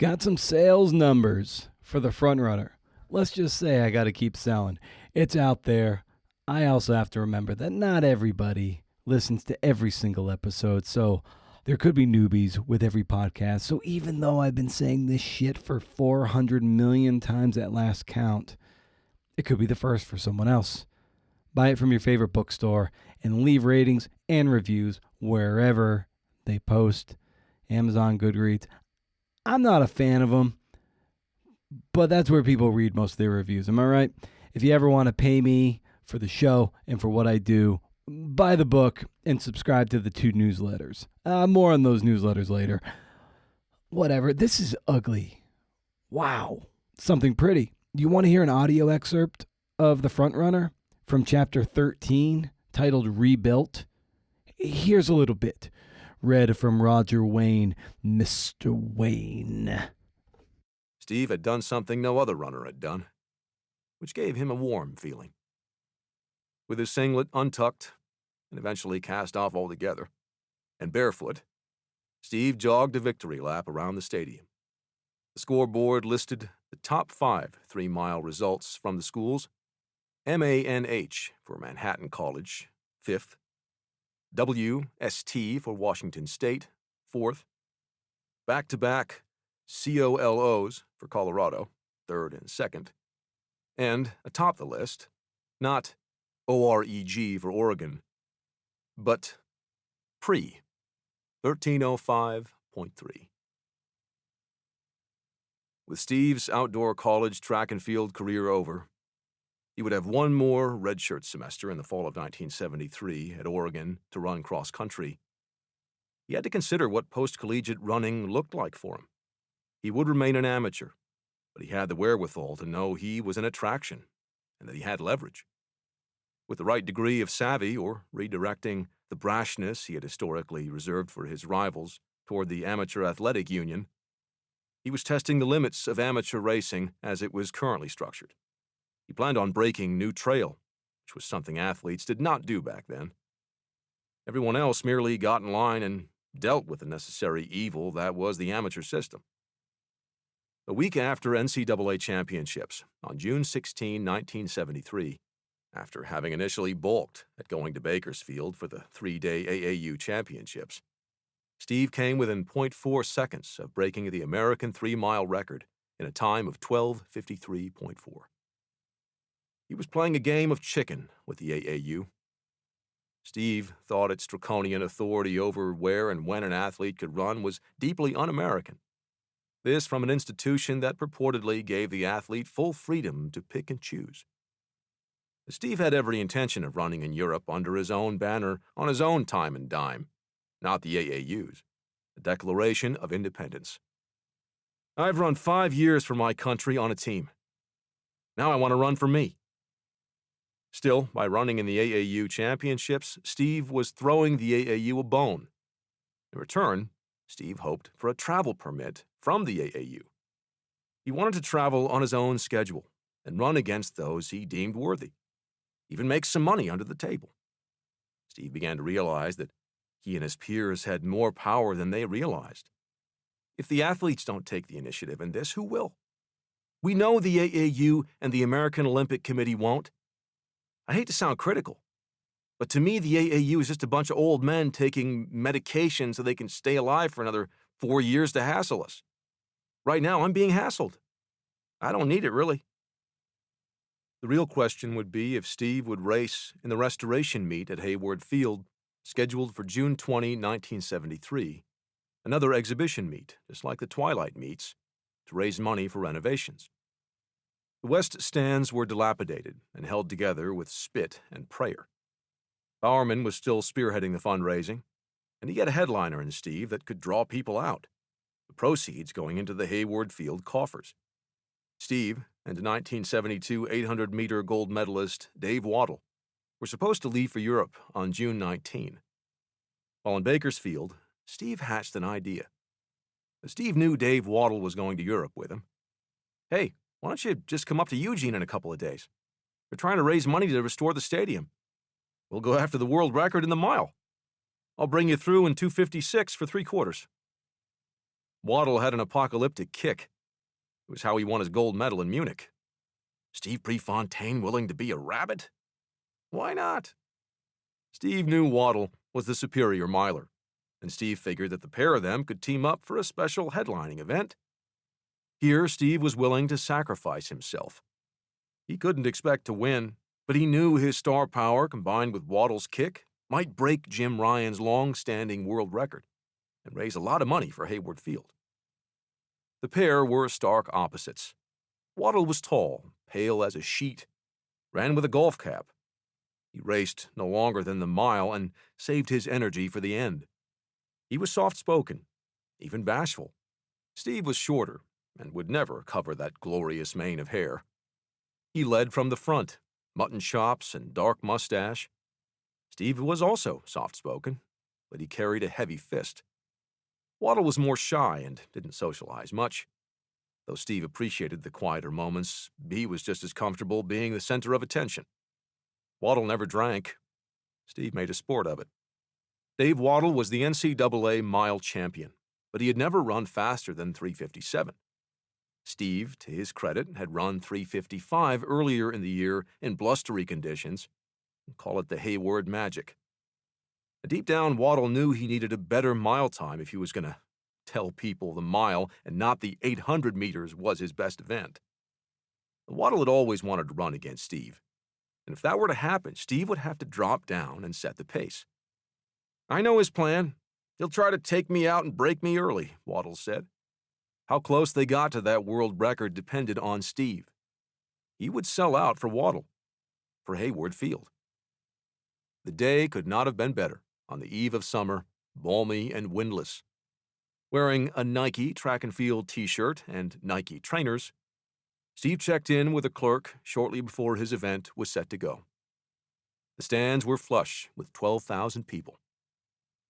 Got some sales numbers for the front runner. Let's just say I got to keep selling. It's out there. I also have to remember that not everybody listens to every single episode, so there could be newbies with every podcast. So even though I've been saying this shit for 400 million times at last count, it could be the first for someone else. Buy it from your favorite bookstore and leave ratings and reviews wherever they post. Amazon, Goodreads. I'm not a fan of them, but that's where people read most of their reviews. Am I right? If you ever want to pay me for the show and for what I do, buy the book and subscribe to the 2 newsletters. More on those newsletters later. Whatever. This is ugly. Wow. Something pretty. You want to hear an audio excerpt of The Front Runner from chapter 13 titled Rebuilt? Here's a little bit. Read from Roger Wayne, Mr. Wayne. Steve had done something no other runner had done, which gave him a warm feeling. With his singlet untucked and eventually cast off altogether, and barefoot, Steve jogged a victory lap around the stadium. The scoreboard listed the top 5 3-mile results from the schools. MANH for Manhattan College, 5th. WST for Washington State, 4th. Back-to-back COLOs for Colorado, 3rd and 2nd. And atop the list, not OREG for Oregon, but PRE, 1305.3. With Steve's outdoor college track and field career over, he would have one more redshirt semester in the fall of 1973 at Oregon to run cross-country. He had to consider what post-collegiate running looked like for him. He would remain an amateur, but he had the wherewithal to know he was an attraction and that he had leverage. With the right degree of savvy or redirecting the brashness he had historically reserved for his rivals toward the Amateur Athletic Union, he was testing the limits of amateur racing as it was currently structured. He planned on breaking new trail, which was something athletes did not do back then. Everyone else merely got in line and dealt with the necessary evil that was the amateur system. A week after NCAA championships, on June 16, 1973, after having initially balked at going to Bakersfield for the 3-day AAU championships, Steve came within 0.4 seconds of breaking the American 3-mile record in a time of 12:53.4. He was playing a game of chicken with the AAU. Steve thought its draconian authority over where and when an athlete could run was deeply un-American. This from an institution that purportedly gave the athlete full freedom to pick and choose. Steve had every intention of running in Europe under his own banner on his own time and dime, not the AAU's, a Declaration of Independence. I've run 5 years for my country on a team. Now I want to run for me. Still, by running in the AAU championships, Steve was throwing the AAU a bone. In return, Steve hoped for a travel permit from the AAU. He wanted to travel on his own schedule and run against those he deemed worthy, even make some money under the table. Steve began to realize that he and his peers had more power than they realized. If the athletes don't take the initiative in this, who will? We know the AAU and the American Olympic Committee won't. I hate to sound critical, but to me the AAU is just a bunch of old men taking medication so they can stay alive for another 4 years to hassle us. Right now I'm being hassled. I don't need it, really. The real question would be if Steve would race in the restoration meet at Hayward Field, scheduled for June 20, 1973, another exhibition meet, just like the Twilight meets, to raise money for renovations. The West stands were dilapidated and held together with spit and prayer. Bowerman was still spearheading the fundraising, and he had a headliner in Steve that could draw people out, the proceeds going into the Hayward Field coffers. Steve and 1972 800-meter gold medalist Dave Waddle were supposed to leave for Europe on June 19. While in Bakersfield, Steve hatched an idea. Steve knew Dave Waddle was going to Europe with him. Hey, why don't you just come up to Eugene in a couple of days? They're trying to raise money to restore the stadium. We'll go after the world record in the mile. I'll bring you through in 2:56 for 3/4. Waddle had an apocalyptic kick. It was how he won his gold medal in Munich. Steve Prefontaine willing to be a rabbit? Why not? Steve knew Waddle was the superior miler, and Steve figured that the pair of them could team up for a special headlining event. Here, Steve was willing to sacrifice himself. He couldn't expect to win, but he knew his star power combined with Waddle's kick might break Jim Ryan's long-standing world record and raise a lot of money for Hayward Field. The pair were stark opposites. Waddle was tall, pale as a sheet, ran with a golf cap. He raced no longer than the mile and saved his energy for the end. He was soft-spoken, even bashful. Steve was shorter and would never cover that glorious mane of hair. He led from the front, mutton chops and dark mustache. Steve was also soft-spoken, but he carried a heavy fist. Waddle was more shy and didn't socialize much. Though Steve appreciated the quieter moments, he was just as comfortable being the center of attention. Waddle never drank. Steve made a sport of it. Dave Waddle was the NCAA mile champion, but he had never run faster than 3:57. Steve, to his credit, had run 3:55 earlier in the year in blustery conditions. Call it the Hayward magic. Deep down, Waddle knew he needed a better mile time if he was going to tell people the mile and not the 800 meters was his best event. Waddle had always wanted to run against Steve, and if that were to happen, Steve would have to drop down and set the pace. "I know his plan. He'll try to take me out and break me early," Waddle said. How close they got to that world record depended on Steve. He would sell out for Waddle, for Hayward Field. The day could not have been better on the eve of summer, balmy and windless. Wearing a Nike track and field t-shirt and Nike trainers, Steve checked in with a clerk shortly before his event was set to go. The stands were flush with 12,000 people.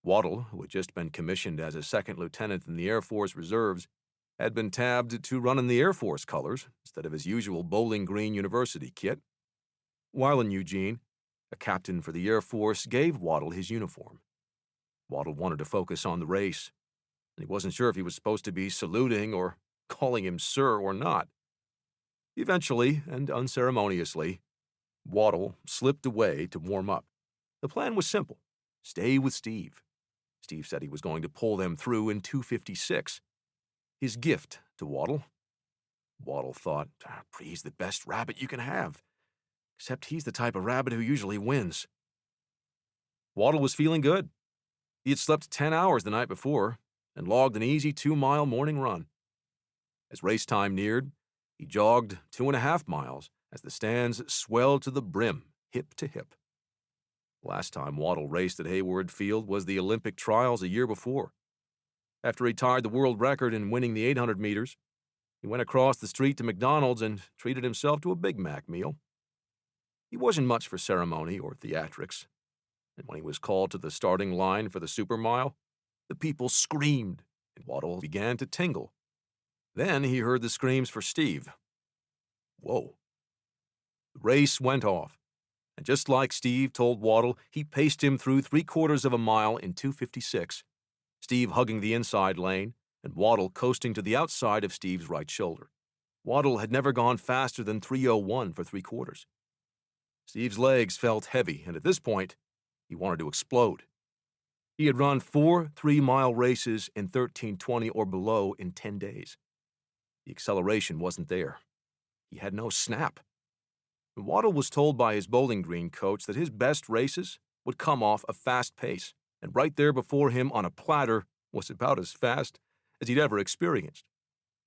Waddle, who had just been commissioned as a second lieutenant in the Air Force Reserves, had been tabbed to run in the Air Force colors instead of his usual Bowling Green University kit. While in Eugene, a captain for the Air Force gave Waddle his uniform. Waddle wanted to focus on the race, and he wasn't sure if he was supposed to be saluting or calling him sir or not. Eventually, and unceremoniously, Waddle slipped away to warm up. The plan was simple: stay with Steve. Steve said he was going to pull them through in 2:56. His gift to Waddle. Waddle thought, he's the best rabbit you can have, except he's the type of rabbit who usually wins. Waddle was feeling good. He had slept 10 hours the night before and logged an easy 2-mile morning run. As race time neared, he jogged 2.5 miles as the stands swelled to the brim, hip to hip. Last time Waddle raced at Hayward Field was the Olympic trials a year before. After he tied the world record in winning the 800 meters, he went across the street to McDonald's and treated himself to a Big Mac meal. He wasn't much for ceremony or theatrics, and when he was called to the starting line for the Super Mile, the people screamed, and Waddle began to tingle. Then he heard the screams for Steve. Whoa. The race went off, and just like Steve told Waddle, he paced him through 3/4 of a mile in 2:56, Steve hugging the inside lane, and Waddle coasting to the outside of Steve's right shoulder. Waddle had never gone faster than 3:01 for 3/4. Steve's legs felt heavy, and at this point, he wanted to explode. He had run 4 3-mile races in 13:20 or below in 10 days. The acceleration wasn't there. He had no snap. Waddle was told by his Bowling Green coach that his best races would come off a fast pace, and right there before him on a platter was about as fast as he'd ever experienced.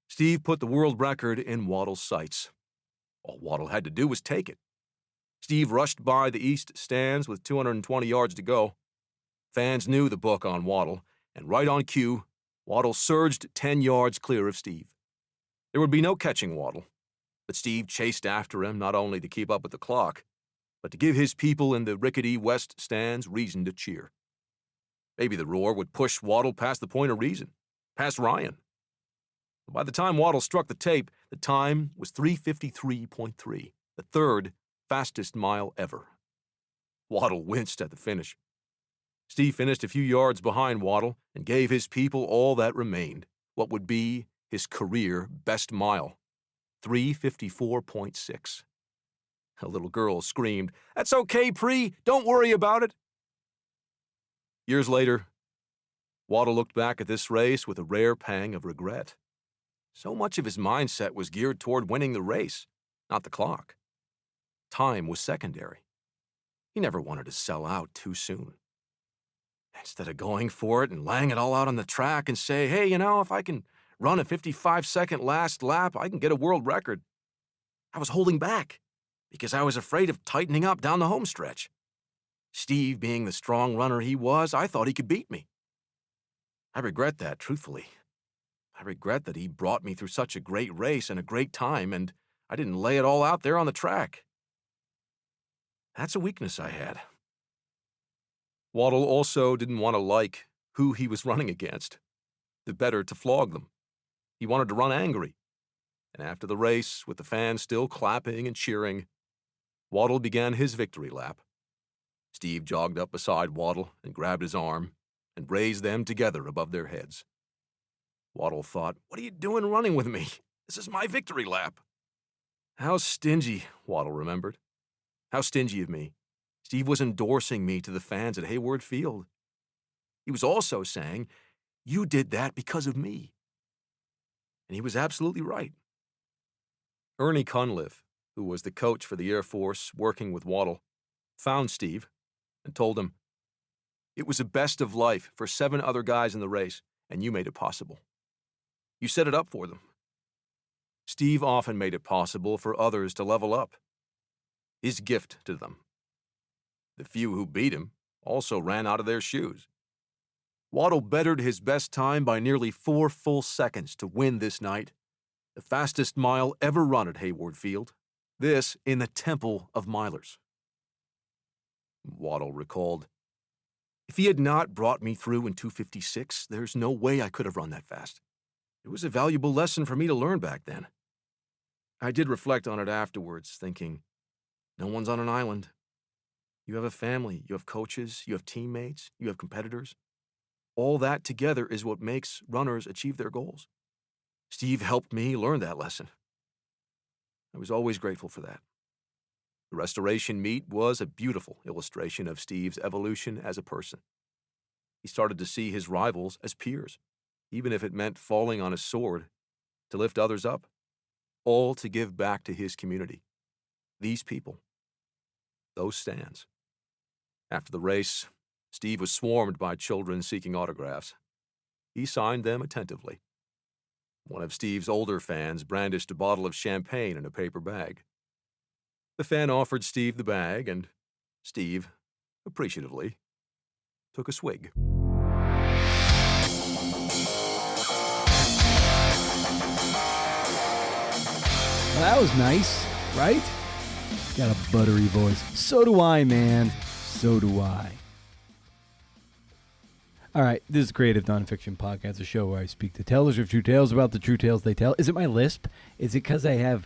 Steve put the world record in Waddle's sights. All Waddle had to do was take it. Steve rushed by the east stands with 220 yards to go. Fans knew the book on Waddle, and right on cue, Waddle surged 10 yards clear of Steve. There would be no catching Waddle, but Steve chased after him not only to keep up with the clock, but to give his people in the rickety west stands reason to cheer. Maybe the roar would push Waddle past the point of reason, past Ryan. By the time Waddle struck the tape, the time was 3:53.3, the third fastest mile ever. Waddle winced at the finish. Steve finished a few yards behind Waddle and gave his people all that remained, what would be his career best mile, 3:54.6. A little girl screamed, "That's okay, Pre, don't worry about it." Years later, Waddle looked back at this race with a rare pang of regret. So much of his mindset was geared toward winning the race, not the clock. Time was secondary. He never wanted to sell out too soon. Instead of going for it and laying it all out on the track and say, hey, if I can run a 55-second last lap, I can get a world record, I was holding back because I was afraid of tightening up down the home stretch. Steve, being the strong runner he was, I thought he could beat me. I regret that, truthfully. I regret that he brought me through such a great race and a great time, and I didn't lay it all out there on the track. That's a weakness I had. Waddle also didn't want to like who he was running against. The better to flog them. He wanted to run angry. And after the race, with the fans still clapping and cheering, Waddle began his victory lap. Steve jogged up beside Waddle and grabbed his arm and raised them together above their heads. Waddle thought, what are you doing running with me? This is my victory lap. How stingy, Waddle remembered. How stingy of me. Steve was endorsing me to the fans at Hayward Field. He was also saying, you did that because of me. And he was absolutely right. Ernie Cunliffe, who was the coach for the Air Force working with Waddle, found Steve and told him, it was a best of life for 7 other guys in the race, and you made it possible. You set it up for them. Steve often made it possible for others to level up. His gift to them. The few who beat him also ran out of their shoes. Waddle bettered his best time by nearly 4 full seconds to win this night, the fastest mile ever run at Hayward Field, this in the Temple of Milers. Waddle recalled, if he had not brought me through in 2:56, there's no way I could have run that fast. It was a valuable lesson for me to learn back then. I did reflect on it afterwards, thinking, no one's on an island. You have a family, you have coaches, you have teammates, you have competitors. All that together is what makes runners achieve their goals. Steve helped me learn that lesson. I was always grateful for that. The Restoration meet was a beautiful illustration of Steve's evolution as a person. He started to see his rivals as peers, even if it meant falling on his sword to lift others up, all to give back to his community. These people. Those stands. After the race, Steve was swarmed by children seeking autographs. He signed them attentively. One of Steve's older fans brandished a bottle of champagne in a paper bag. The fan offered Steve the bag, and Steve, appreciatively, took a swig. Well, that was nice, right? Got a buttery voice. So do I, man. So do I. All right, this is Creative Nonfiction Podcast, a show where I speak to tellers of true tales about the true tales they tell. Is it my lisp? Is it because I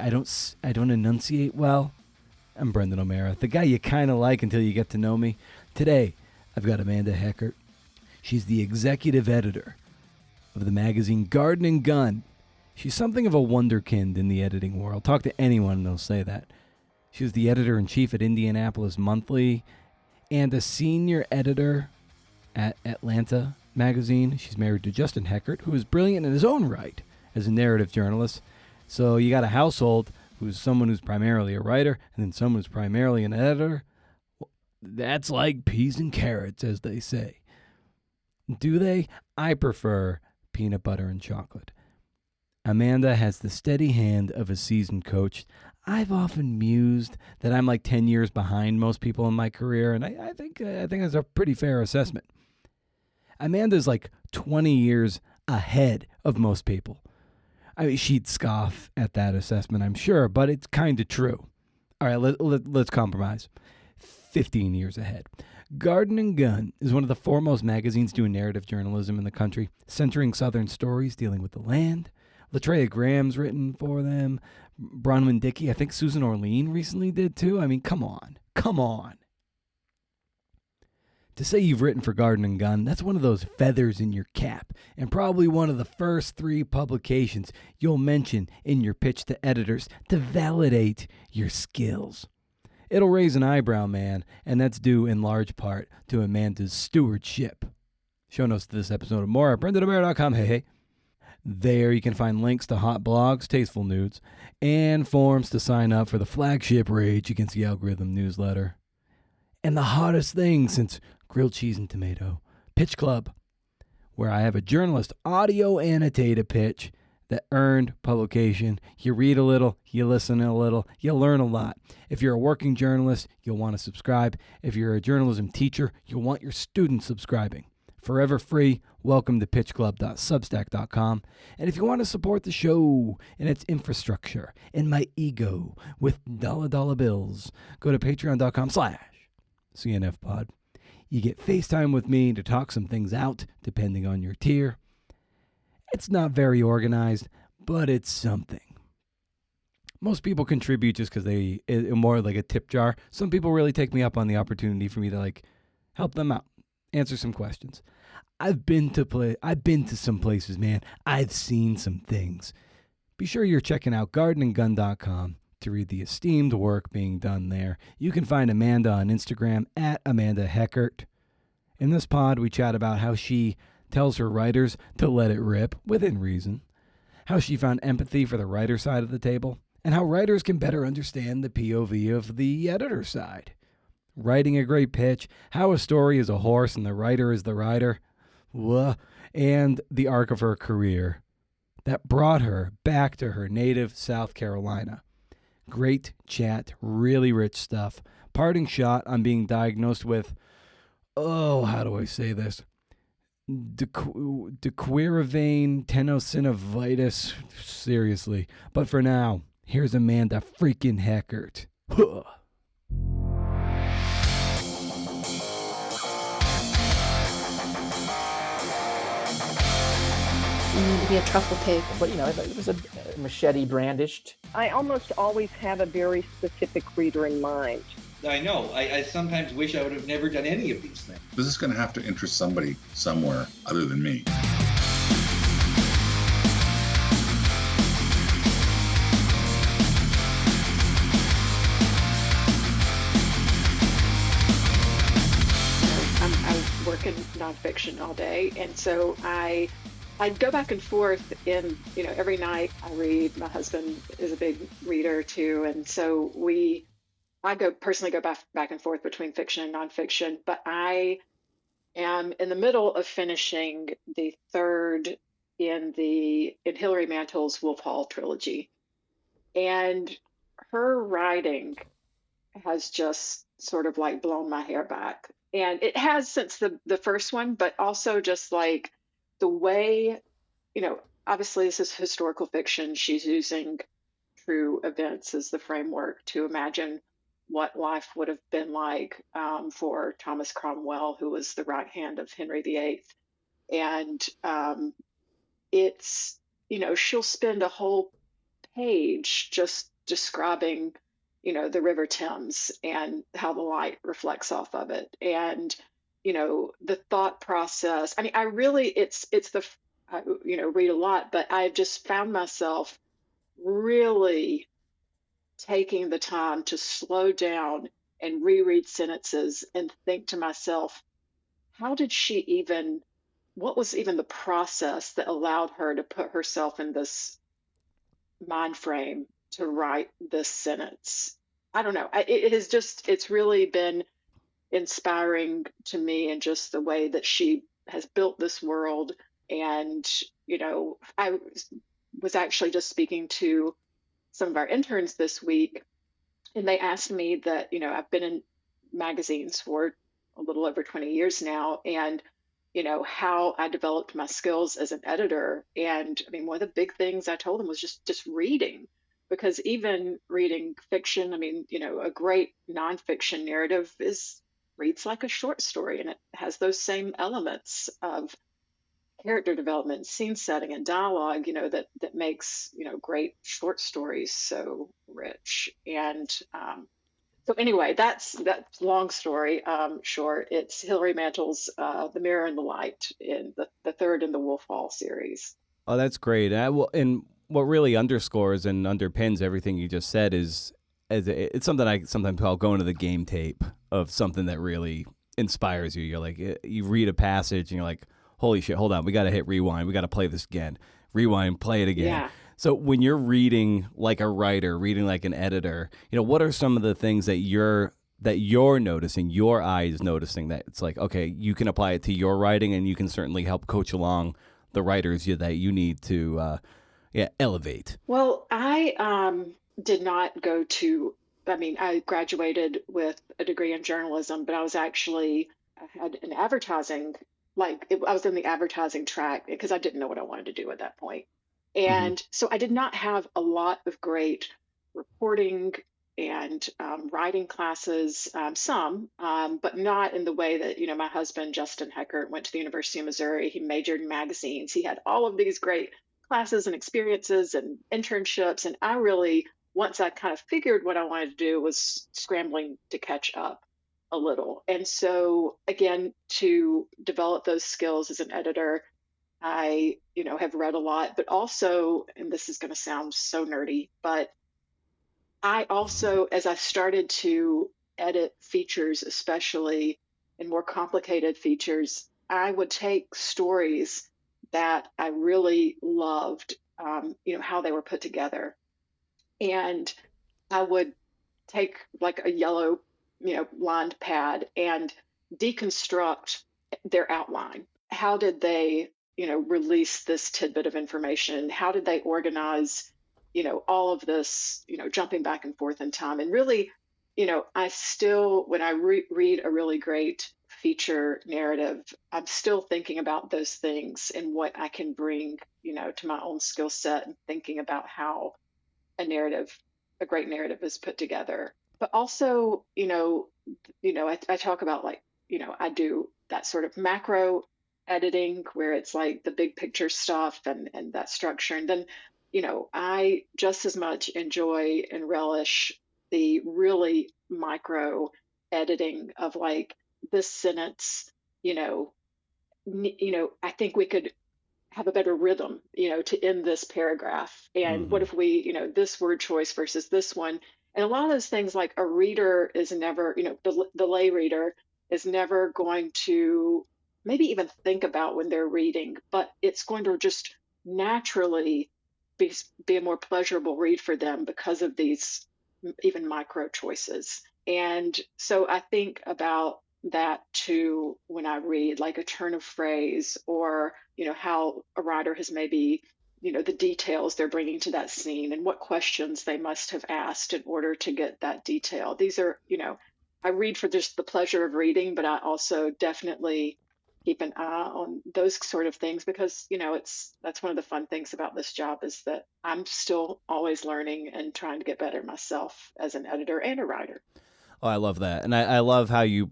don't enunciate well? I'm Brendan O'Mara, the guy you kind of like until you get to know me. Today, I've got Amanda Heckert. She's the executive editor of the magazine Garden and Gun. She's something of a wunderkind in the editing world. Talk to anyone and they'll say that. She was the editor-in-chief at Indianapolis Monthly and a senior editor at Atlanta magazine. She's married to Justin Heckert, who is brilliant in his own right as a narrative journalist. So you got a household who's someone who's primarily a writer and then someone who's primarily an editor. That's like peas and carrots, as they say. Do they? I prefer peanut butter and chocolate. Amanda has the steady hand of a seasoned coach. I've often mused that I'm like 10 years behind most people in my career, and I think that's a pretty fair assessment. Amanda's like 20 years ahead of most people. I mean, she'd scoff at that assessment, I'm sure, but it's kind of true. All right, let's compromise. 15 years ahead. Garden and Gun is one of the foremost magazines doing narrative journalism in the country, centering Southern stories dealing with the land. Latreia Graham's written for them. Bronwyn Dickey, I think Susan Orlean recently did too. I mean, come on. To say you've written for Garden and Gun, that's one of those feathers in your cap, and probably one of the first 3 publications you'll mention in your pitch to editors to validate your skills. It'll raise an eyebrow, man, and that's due in large part to Amanda's stewardship. Show notes to this episode and more at brendanamara.com. Hey. There you can find links to hot blogs, tasteful nudes, and forms to sign up for the flagship Rage Against the Algorithm newsletter. And the hottest thing since Grilled Cheese and Tomato, Pitch Club, where I have a journalist audio annotated pitch that earned publication. You read a little, you listen a little, you learn a lot. If you're a working journalist, you'll want to subscribe. If you're a journalism teacher, you'll want your students subscribing. Forever free. Welcome to pitchclub.substack.com. And if you want to support the show and its infrastructure and my ego with dollar bills, go to patreon.com/CNFpod. You get FaceTime with me to talk some things out, depending on your tier. It's not very organized, but it's something. Most people contribute just because it's more like a tip jar. Some people really take me up on the opportunity for me to help them out, answer some questions. I've been to some places, man. I've seen some things. Be sure you're checking out gardenandgun.com to read the esteemed work being done there. You can find Amanda on Instagram at Amanda Heckert. In this pod, we chat about how she tells her writers to let it rip, within reason, how she found empathy for the writer side of the table, and how writers can better understand the POV of the editor side. Writing a great pitch, how a story is a horse and the writer is the rider, and the arc of her career that brought her back to her native South Carolina. Great chat, really rich stuff. Parting shot on being diagnosed with, how do I say this? Dequeravane tenosynovitis. Seriously. But for now, here's Amanda freaking Heckert. You need to be a truffle pig. But, it was a machete brandished. I almost always have a very specific reader in mind. I know. I sometimes wish I would have never done any of these things. This is going to have to interest somebody somewhere other than me. I'm working nonfiction all day, and so I go back and forth in, every night I read. My husband is a big reader too. And so I personally go back and forth between fiction and nonfiction, but I am in the middle of finishing the 3rd in Hilary Mantel's Wolf Hall trilogy. And her writing has just sort of blown my hair back. And it has since the first one, but also just the way, obviously this is historical fiction. She's using true events as the framework to imagine what life would have been like for Thomas Cromwell, who was the right hand of Henry VIII. And it's, she'll spend a whole page just describing, the River Thames and how the light reflects off of it. And the thought process. I mean, I really, I read a lot, but I've just found myself really taking the time to slow down and reread sentences and think to myself, what was even the process that allowed her to put herself in this mind frame to write this sentence? I don't know. It's really been inspiring to me, and just the way that she has built this world. And I was actually just speaking to some of our interns this week, and they asked me that I've been in magazines for a little over 20 years now, and how I developed my skills as an editor. And I mean, one of the big things I told them was just reading, because even reading fiction, I mean, a great nonfiction narrative reads like a short story, and it has those same elements of character development, scene setting, and dialogue, that makes, great short stories so rich. And So anyway, that's long story short. It's Hilary Mantel's The Mirror and the Light in the third in the Wolf Hall series. Oh, that's great. And what really underscores and underpins everything you just said is it's something I sometimes call going to the game tape of something that really inspires you. You're like, you read a passage and you're like, holy shit, hold on, we got to hit rewind. We got to play this again. Rewind, play it again. Yeah. So when you're reading like a writer, reading like an editor, what are some of the things that you're noticing, your eyes noticing that it's like, okay, you can apply it to your writing and you can certainly help coach along the writers that you need to elevate? Well, I did not go to, I graduated with a degree in journalism, but I had an advertising, I was in the advertising track because I didn't know what I wanted to do at that point. And so I did not have a lot of great reporting and writing classes, some, but not in the way that, my husband, Justin Heckert, went to the University of Missouri. He majored in magazines. He had all of these great classes and experiences and internships. And I really, once I kind of figured what I wanted to do, was scrambling to catch up a little. And so again, to develop those skills as an editor, I, have read a lot, but also, and this is going to sound so nerdy, but I also, as I started to edit features, especially in more complicated features, I would take stories that I really loved, how they were put together. And I would take like a yellow, lined pad and deconstruct their outline. How did they, release this tidbit of information? How did they organize, all of this, jumping back and forth in time? And really, I still, when I read a really great feature narrative, I'm still thinking about those things and what I can bring, to my own skill set, and thinking about how a great narrative is put together. But also, I talk about I do that sort of macro editing where it's like the big picture stuff and that structure. And then, I just as much enjoy and relish the really micro editing of like this sentence, I think we could have a better rhythm, to end this paragraph. And what if we, this word choice versus this one. And a lot of those things, like a reader is never, the lay reader is never going to maybe even think about when they're reading, but it's going to just naturally be a more pleasurable read for them because of these even micro choices. And so I think about that too when I read, like a turn of phrase, or, how a writer has maybe, the details they're bringing to that scene and what questions they must have asked in order to get that detail. These are, I read for just the pleasure of reading, but I also definitely keep an eye on those sort of things because, that's one of the fun things about this job is that I'm still always learning and trying to get better myself as an editor and a writer. Oh, I love that. And I love how you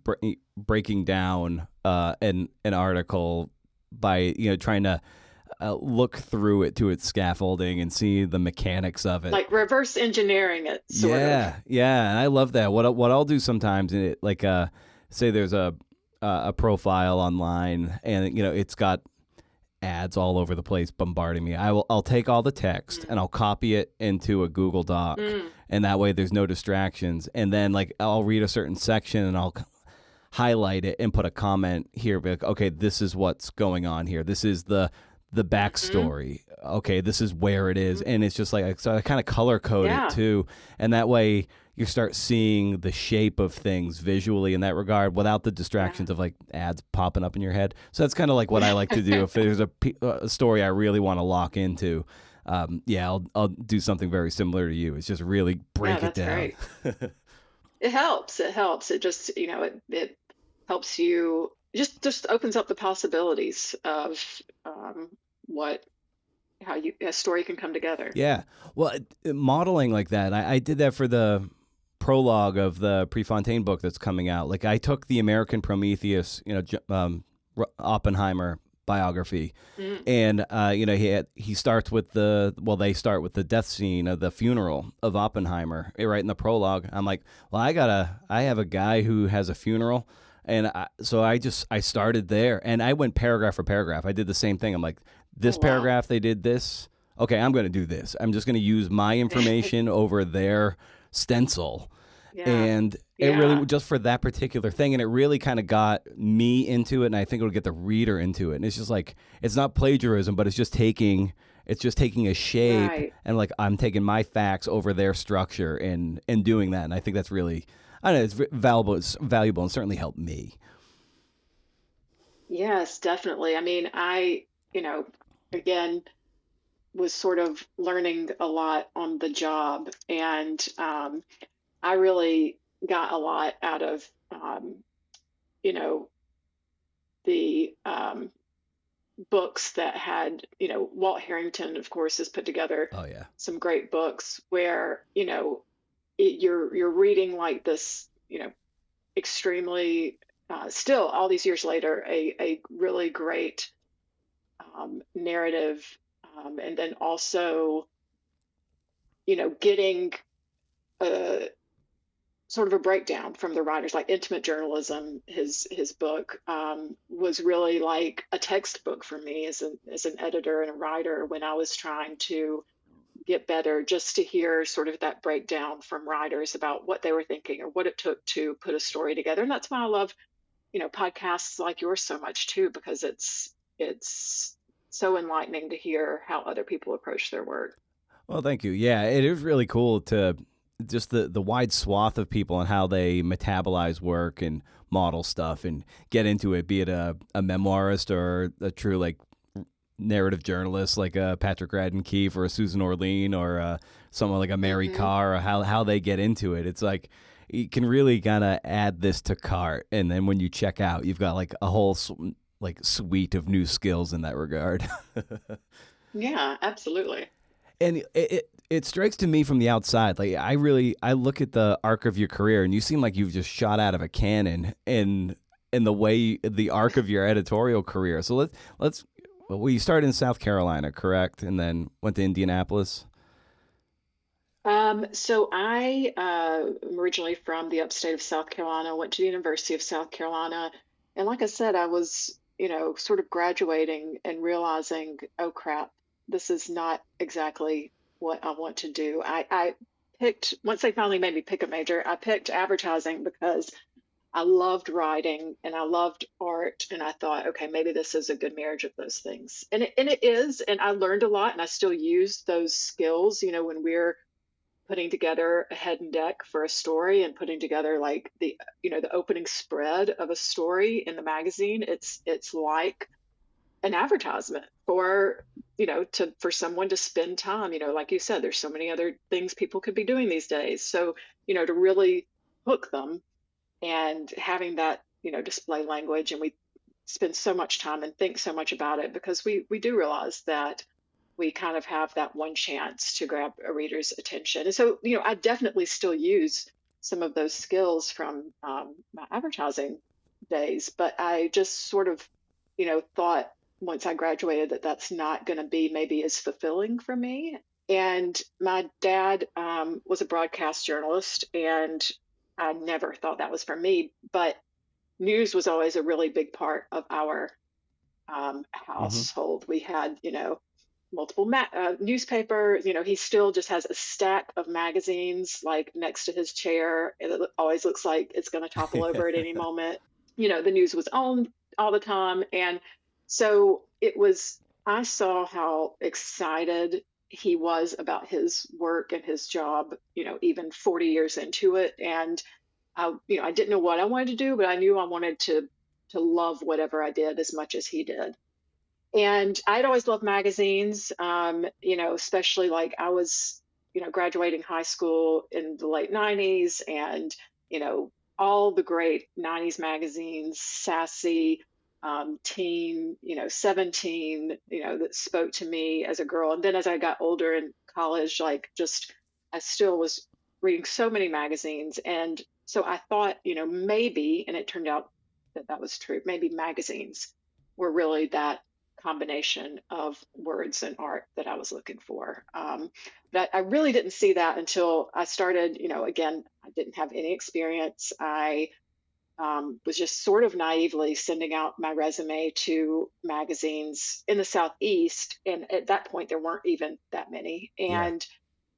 breaking down an article by, trying to look through it to its scaffolding and see the mechanics of it. Like reverse engineering it, sort of. Yeah. And I love that. What I'll do sometimes, say there's a profile online and, it's got ads all over the place bombarding me. I'll take all the text and I'll copy it into a Google Doc. And that way there's no distractions. And then I'll read a certain section and I'll highlight it and put a comment here. Be like, okay, this is what's going on here. This is the backstory. Okay, this is where it is. And it's just so I kind of color code it too. And that way you start seeing the shape of things visually in that regard without the distractions of ads popping up in your head. So that's kind of what I like to do. If there's a story I really want to lock into, I'll do something very similar to you. It's just really break it down. Great. It helps. It just, it helps you, just opens up the possibilities of how a story can come together. Yeah. Well, modeling like that, I did that for the prologue of the Prefontaine book that's coming out. I took the American Prometheus, Oppenheimer biography. Mm. And he starts with they start with the death scene of the funeral of Oppenheimer right in the prologue. I'm like, well, I have a guy who has a funeral, and I started there, and I went paragraph for paragraph. I did the same thing. I'm like, this Oh, wow. paragraph they did this. Okay, I'm going to do this. I'm just going to use my information over their stencil. Yeah. And it really, just for that particular thing, and it really kind of got me into it, and I think it'll get the reader into it. And it's just like, it's not plagiarism, but it's just taking a shape, Right. and like I'm taking my facts over their structure and doing that. And I think that's really, I don't know, it's valuable and certainly helped me. Yes, definitely. I mean, again, was sort of learning a lot on the job, and I really got a lot out of, the books that had, Walt Harrington, of course, has put together Oh yeah. some great books where, you're reading like this, extremely, still all these years later, a really great narrative, and then also, getting a sort of a breakdown from the writers, like Intimate Journalism. His book was really like a textbook for me as an editor and a writer when I was trying to get better, just to hear sort of that breakdown from writers about what they were thinking or what it took to put a story together. And that's why I love, podcasts like yours so much too, because it's so enlightening to hear how other people approach their work. Well, thank you. Yeah, it is really cool to just the wide swath of people and how they metabolize work and model stuff and get into it, be it a memoirist or a true like narrative journalist like Patrick Radden Keefe or a Susan Orlean or someone like a Mary Carr, or how they get into it. It's like you can really kind of add this to cart, and then when you check out, you've got like a whole like suite of new skills in that regard. Yeah, absolutely. And it strikes to me from the outside, like I look at the arc of your career, and you seem like you've just shot out of a cannon in the way the arc of your editorial career. So well, you started in South Carolina, correct, and then went to Indianapolis. So I am originally from the upstate of South Carolina, went to the University of South Carolina. And like I said, I was, sort of graduating and realizing, oh crap, this is not exactly what I want to do. I picked, once they finally made me pick a major, I picked advertising because I loved writing and I loved art. And I thought, okay, maybe this is a good marriage of those things. And it is. And I learned a lot, and I still use those skills, when we're putting together a head and deck for a story and putting together like the opening spread of a story in the magazine. It's like an advertisement for for someone to spend time, like you said, there's so many other things people could be doing these days. So to really hook them, and having that display language, and we spend so much time and think so much about it because we do realize that we kind of have that one chance to grab a reader's attention. And so, I definitely still use some of those skills from my advertising days, but I just sort of, thought once I graduated that that's not going to be maybe as fulfilling for me. And my dad was a broadcast journalist, and I never thought that was for me, but news was always a really big part of our household. We had, multiple newspapers. He still just has a stack of magazines like next to his chair. It always looks like it's going to topple over at any moment. The news was on all the time. And so I saw how excited he was about his work and his job, even 40 years into it. And I didn't know what I wanted to do, but I knew I wanted to love whatever I did as much as he did. And I'd always loved magazines, especially like I was, graduating high school in the late 90s, and, all the great 90s magazines, Sassy, Teen, 17, that spoke to me as a girl. And then as I got older in college, like I still was reading so many magazines. And so I thought, maybe, and it turned out that was true, maybe magazines were really that combination of words and art that I was looking for. But I really didn't see that until I started, again, I didn't have any experience. I was just sort of naively sending out my resume to magazines in the Southeast. And at that point, there weren't even that many. Yeah. And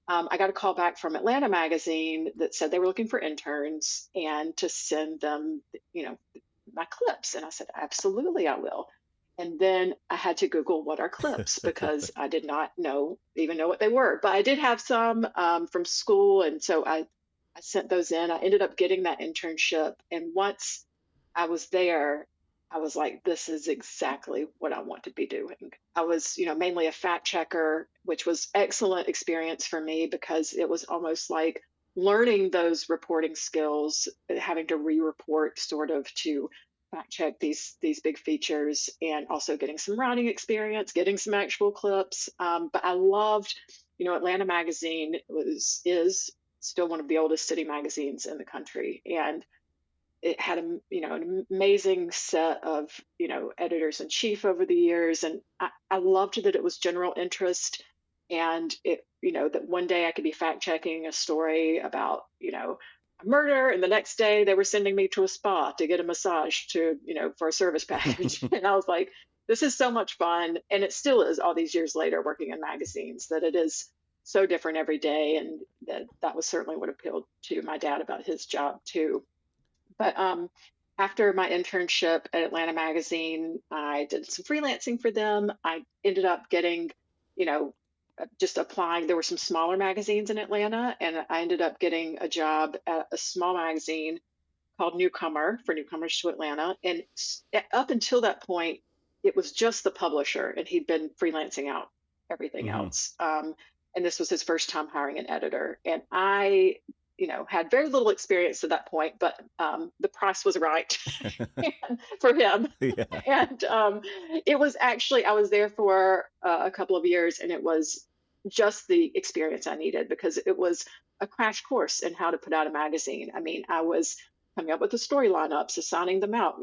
I got a call back from Atlanta Magazine that said they were looking for interns and to send them, my clips. And I said, absolutely, I will. And then I had to Google what are clips because I did not even know what they were. But I did have some from school. And so I sent those in. I ended up getting that internship. And once I was there, I was like, this is exactly what I want to be doing. I was, mainly a fact checker, which was excellent experience for me because it was almost like learning those reporting skills, having to re-report sort of to fact check these big features, and also getting some writing experience, getting some actual clips. But I loved, Atlanta Magazine is still one of the oldest city magazines in the country, and it had an amazing set of editors in chief over the years, and I loved that it was general interest, and it that one day I could be fact checking a story about a murder, and the next day they were sending me to a spa to get a massage for a service package. And I was like, this is so much fun, and it still is all these years later working in magazines, that it is so different every day, and that was certainly what appealed to my dad about his job too. But after my internship at Atlanta Magazine, I did some freelancing for them. I ended up getting, just applying. There were some smaller magazines in Atlanta, and I ended up getting a job at a small magazine called Newcomer, for newcomers to Atlanta. And up until that point, it was just the publisher, and he'd been freelancing out everything else. And this was his first time hiring an editor. And I had very little experience at that point, but the price was right for him. Yeah. And it was actually, I was there for a couple of years, and it was just the experience I needed because it was a crash course in how to put out a magazine. I mean, I was coming up with the story lineups, assigning them out,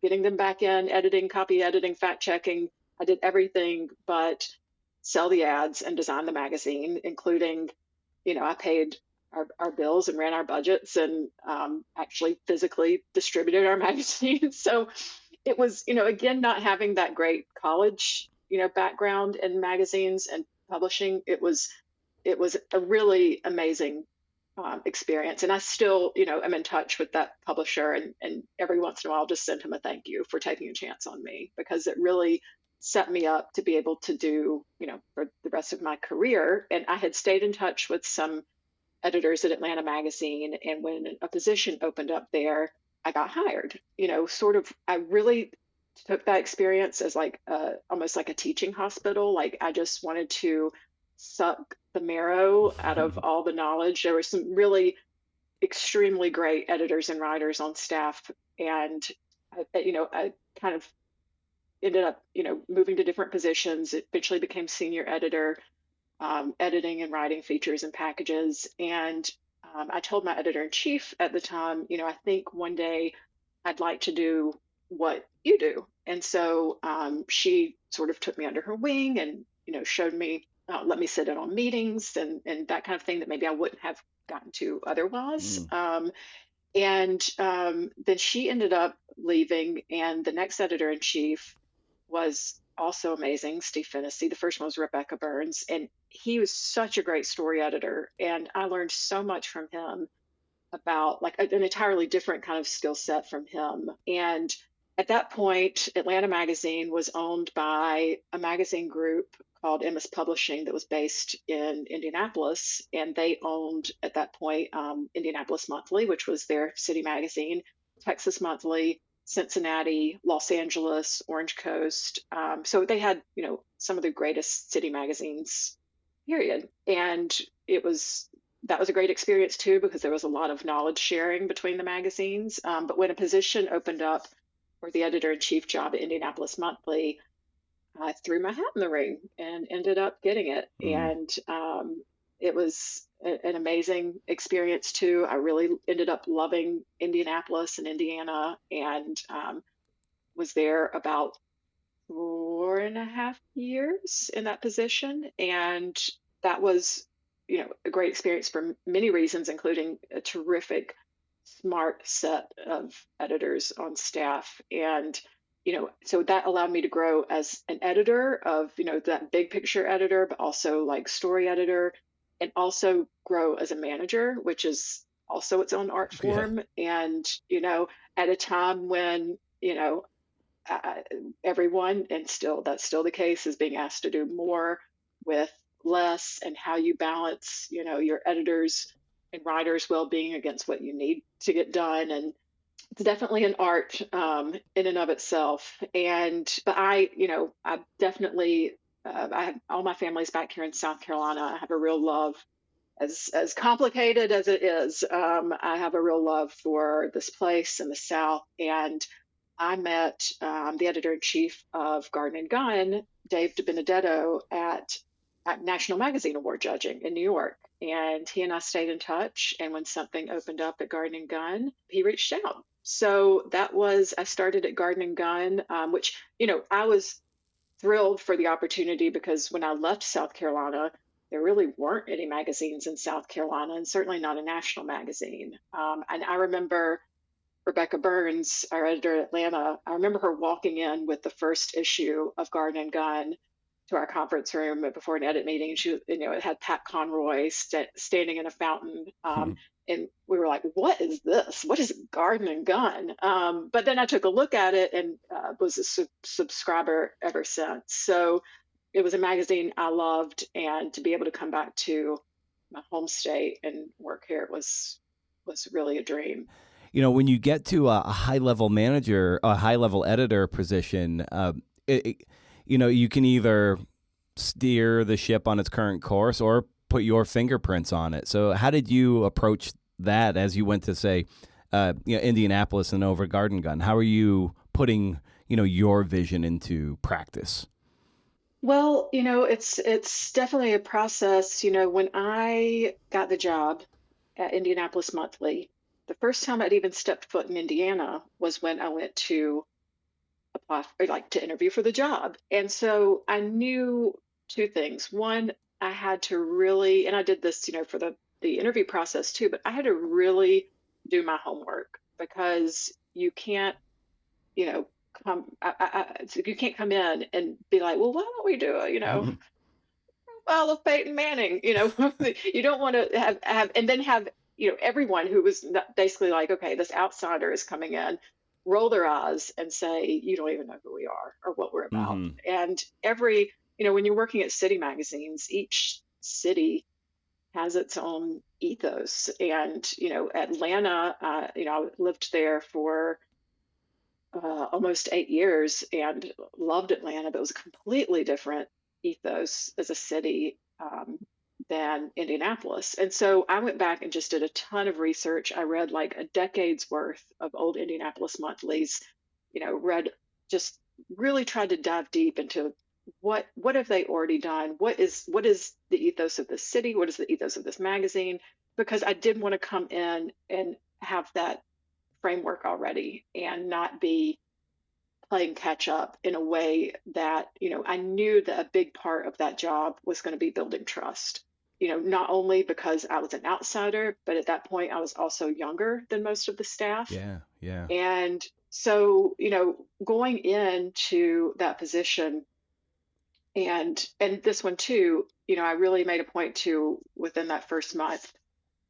getting them back in, editing, copy editing, fact checking. I did everything but sell the ads and design the magazine, including, I paid our bills and ran our budgets and actually physically distributed our magazine. So it was, again, not having that great college, background in magazines and publishing. It was a really amazing experience. And I still, am in touch with that publisher, and every once in a while I'll just send him a thank you for taking a chance on me, because it really set me up to be able to do, for the rest of my career. And I had stayed in touch with some editors at Atlanta Magazine, and when a position opened up there, I got hired. I really took that experience as like almost like a teaching hospital. Like I just wanted to suck the marrow out of all the knowledge. There were some really extremely great editors and writers on staff, and I kind of ended up moving to different positions. Eventually became senior editor, editing and writing features and packages. And I told my editor-in-chief at the time, I think one day I'd like to do what you do. And so she sort of took me under her wing and, showed me, let me sit in on meetings and that kind of thing that maybe I wouldn't have gotten to otherwise. And then she ended up leaving, and the next editor-in-chief was also amazing, Steve Fennessy. The first one was Rebecca Burns, and he was such a great story editor. And I learned so much from him about like an entirely different kind of skill set from him. And at that point, Atlanta Magazine was owned by a magazine group called MS Publishing that was based in Indianapolis. And they owned at that point Indianapolis Monthly, which was their city magazine, Texas Monthly, Cincinnati, Los Angeles, Orange Coast. So they had, some of the greatest city magazines, period. And that was a great experience too, because there was a lot of knowledge sharing between the magazines. But when a position opened up for the editor-in-chief job at Indianapolis Monthly, I threw my hat in the ring and ended up getting it. And it was an amazing experience too. I really ended up loving Indianapolis and Indiana, and was there about 4.5 years in that position. And that was, a great experience for many reasons, including a terrific, smart set of editors on staff. And, so that allowed me to grow as an editor of, that big picture editor, but also like story editor, and also grow as a manager, which is also its own art form. And, at a time when, everyone, and that's still the case, is being asked to do more with less, and how you balance, your editors and writers' well-being against what you need to get done. And it's definitely an art in and of itself. But I definitely, I have all my family's back here in South Carolina. I have a real love, as complicated as it is. I have a real love for this place in the South. And I met the editor-in-chief of Garden and Gun, Dave DiBenedetto, at National Magazine Award judging in New York. And he and I stayed in touch. And when something opened up at Garden and Gun, he reached out. So I started at Garden and Gun, which, I was thrilled for the opportunity, because when I left South Carolina, there really weren't any magazines in South Carolina, and certainly not a national magazine. And I remember Rebecca Burns, our editor in Atlanta, I remember her walking in with the first issue of Garden and Gun to our conference room before an edit meeting. And she, it had Pat Conroy standing in a fountain. And we were like, what is this? What is Garden and Gun? But then I took a look at it and was a subscriber ever since. So it was a magazine I loved. And to be able to come back to my home state and work here was really a dream. When you get to a high-level manager, a high-level editor position, you can either steer the ship on its current course or put your fingerprints on it. So how did you approach that as you went to, say, Indianapolis and over Garden Gun? How are you putting, your vision into practice? Well, it's definitely a process. When I got the job at Indianapolis Monthly, the first time I'd even stepped foot in Indiana was when I went to apply, to interview for the job. And so I knew two things. One, I had to really, and I did this, for the interview process too, but I had to really do my homework, because you can't, you can't come in and be like, well, why don't we do a, profile of Peyton Manning? You don't want to have, and then have, everyone who was basically like, okay, this outsider is coming in, roll their eyes and say, you don't even know who we are or what we're about. And when you're working at city magazines, each city has its own ethos. And, Atlanta, I lived there for almost 8 years and loved Atlanta, but it was a completely different ethos as a city than Indianapolis. And so I went back and just did a ton of research. I read like a decade's worth of old Indianapolis monthlies, just really tried to dive deep into what have they already done? What is the ethos of this city? What is the ethos of this magazine? Because I did want to come in and have that framework already and not be playing catch up in a way that, I knew that a big part of that job was going to be building trust. Not only because I was an outsider, but at that point I was also younger than most of the staff. Yeah. And so, going into that position and this one too, I really made a point to, within that first month,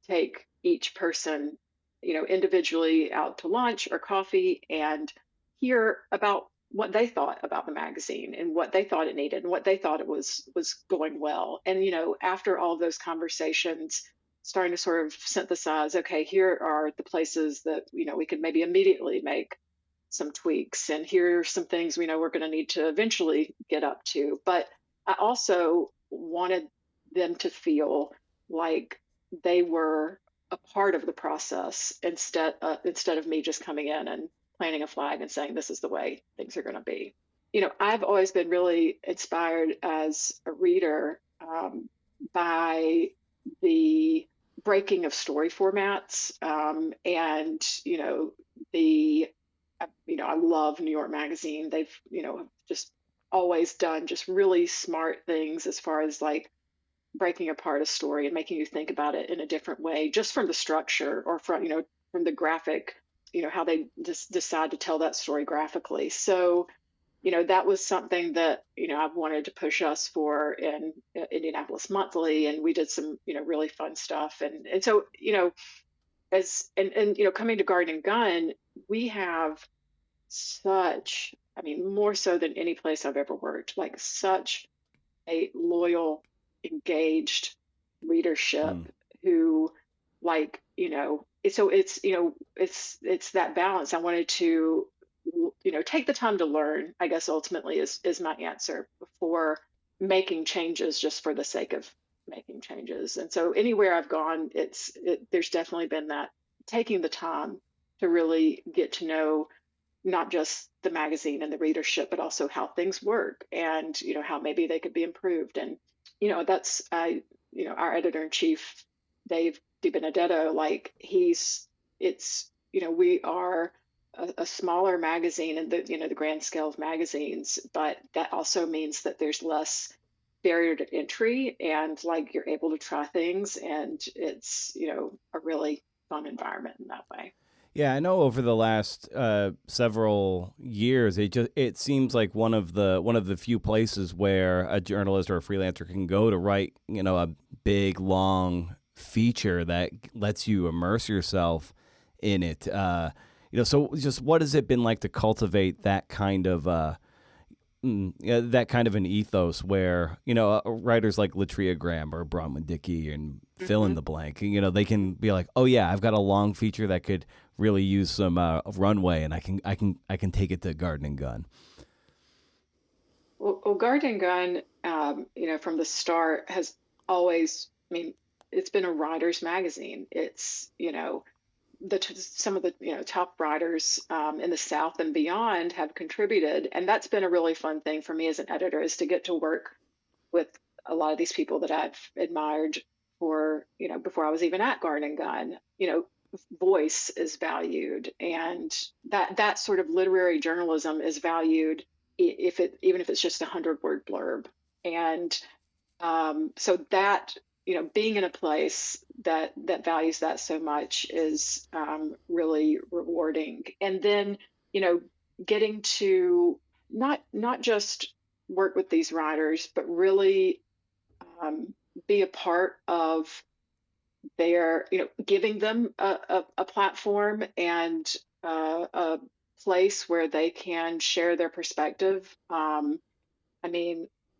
take each person, individually out to lunch or coffee and hear about what they thought about the magazine and what they thought it needed and what they thought it was going well. And, after all of those conversations, starting to sort of synthesize, okay, here are the places that, we could maybe immediately make some tweaks. And here are some things we know we're going to need to eventually get up to. But I also wanted them to feel like they were a part of the process instead of me just coming in and planting a flag and saying, this is the way things are going to be. I've always been really inspired as a reader by the breaking of story formats. I love New York Magazine. They've, just always done just really smart things as far as like breaking apart a story and making you think about it in a different way, just from the structure or from, from the graphic, how they just decide to tell that story graphically. So, that was something that, I've wanted to push us for in Indianapolis Monthly. And we did some, really fun stuff. And so, coming to Garden and Gun, we have such, more so than any place I've ever worked, like such a loyal, engaged readership who, like, so it's that balance. I wanted to, take the time to learn, I guess ultimately is my answer, before making changes just for the sake of making changes. And so anywhere I've gone, there's definitely been that taking the time to really get to know not just the magazine and the readership, but also how things work and, how maybe they could be improved. And, that's, our editor-in-chief, Dave DiBenedetto, like we are a smaller magazine in the grand scale of magazines, but that also means that there's less barrier to entry and like you're able to try things, and it's, a really fun environment in that way. Yeah, I know over the last several years, it seems like one of the few places where a journalist or a freelancer can go to write, a big long feature that lets you immerse yourself in it. So just what has it been like to cultivate that kind of an ethos where, writers like Latria Graham or Bronwyn Dickey and fill in the blank, they can be like, oh yeah, I've got a long feature that could really use some runway, and I can take it to Garden and Gun. Well, Garden and Gun, from the start has always, it's been a writer's magazine. It's, some of the top writers in the South and beyond have contributed, and that's been a really fun thing for me as an editor, is to get to work with a lot of these people that I've admired for before I was even at Garden and Gun. Voice is valued, and that sort of literary journalism is valued even if it's just 100-word blurb. And so that being in a place that values that so much is really rewarding. And then getting to not just work with these writers, but really be a part of their, giving them a platform and a place where they can share their perspective.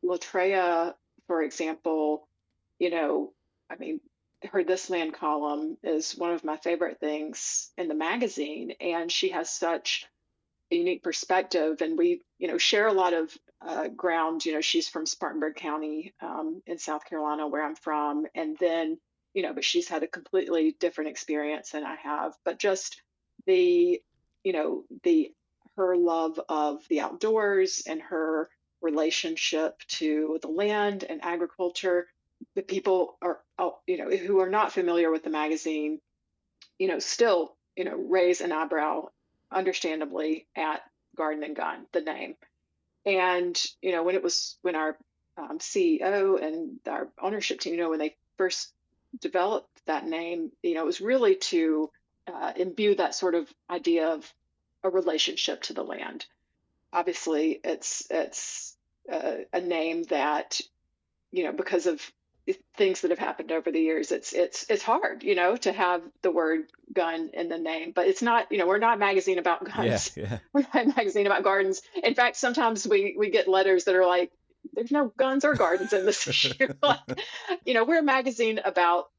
Latria, for example, her This Land column is one of my favorite things in the magazine, and she has such a unique perspective, and we, share a lot of ground. She's from Spartanburg County in South Carolina, where I'm from, and then, but she's had a completely different experience than I have. But just her love of the outdoors and her relationship to the land and agriculture. The people are, who are not familiar with the magazine, still, raise an eyebrow, understandably, at Garden and Gun, the name. And, when our CEO and our ownership team, when they first developed that name, it was really to imbue that sort of idea of a relationship to the land. Obviously, it's a name that, because of things that have happened over the years, it's hard, to have the word gun in the name. But it's not, we're not a magazine about guns. Yeah. We're not a magazine about gardens. In fact, sometimes we get letters that are like, there's no guns or gardens in this issue. We're a magazine about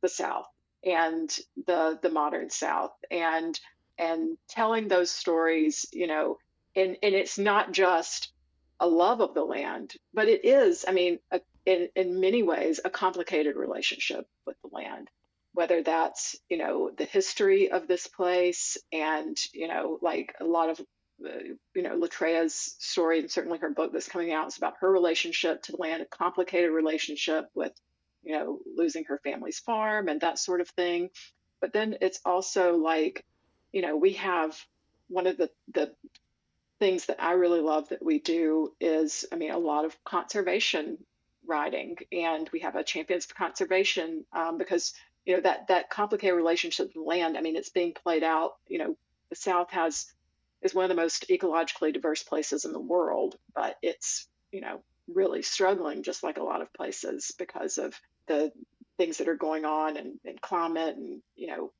the South and the modern South, and telling those stories, and it's not just a love of the land, but it is, in many ways, a complicated relationship with the land, whether that's, the history of this place and, like a lot of, Latria's story, and certainly her book that's coming out, is about her relationship to the land, a complicated relationship with, losing her family's farm and that sort of thing. But then it's also like, we have one of the things that I really love that we do is, I mean, a lot of conservation writing, and we have a Champions for Conservation because that complicated relationship with land. I mean, it's being played out. The South is one of the most ecologically diverse places in the world, but it's really struggling, just like a lot of places, because of the things that are going on and climate, and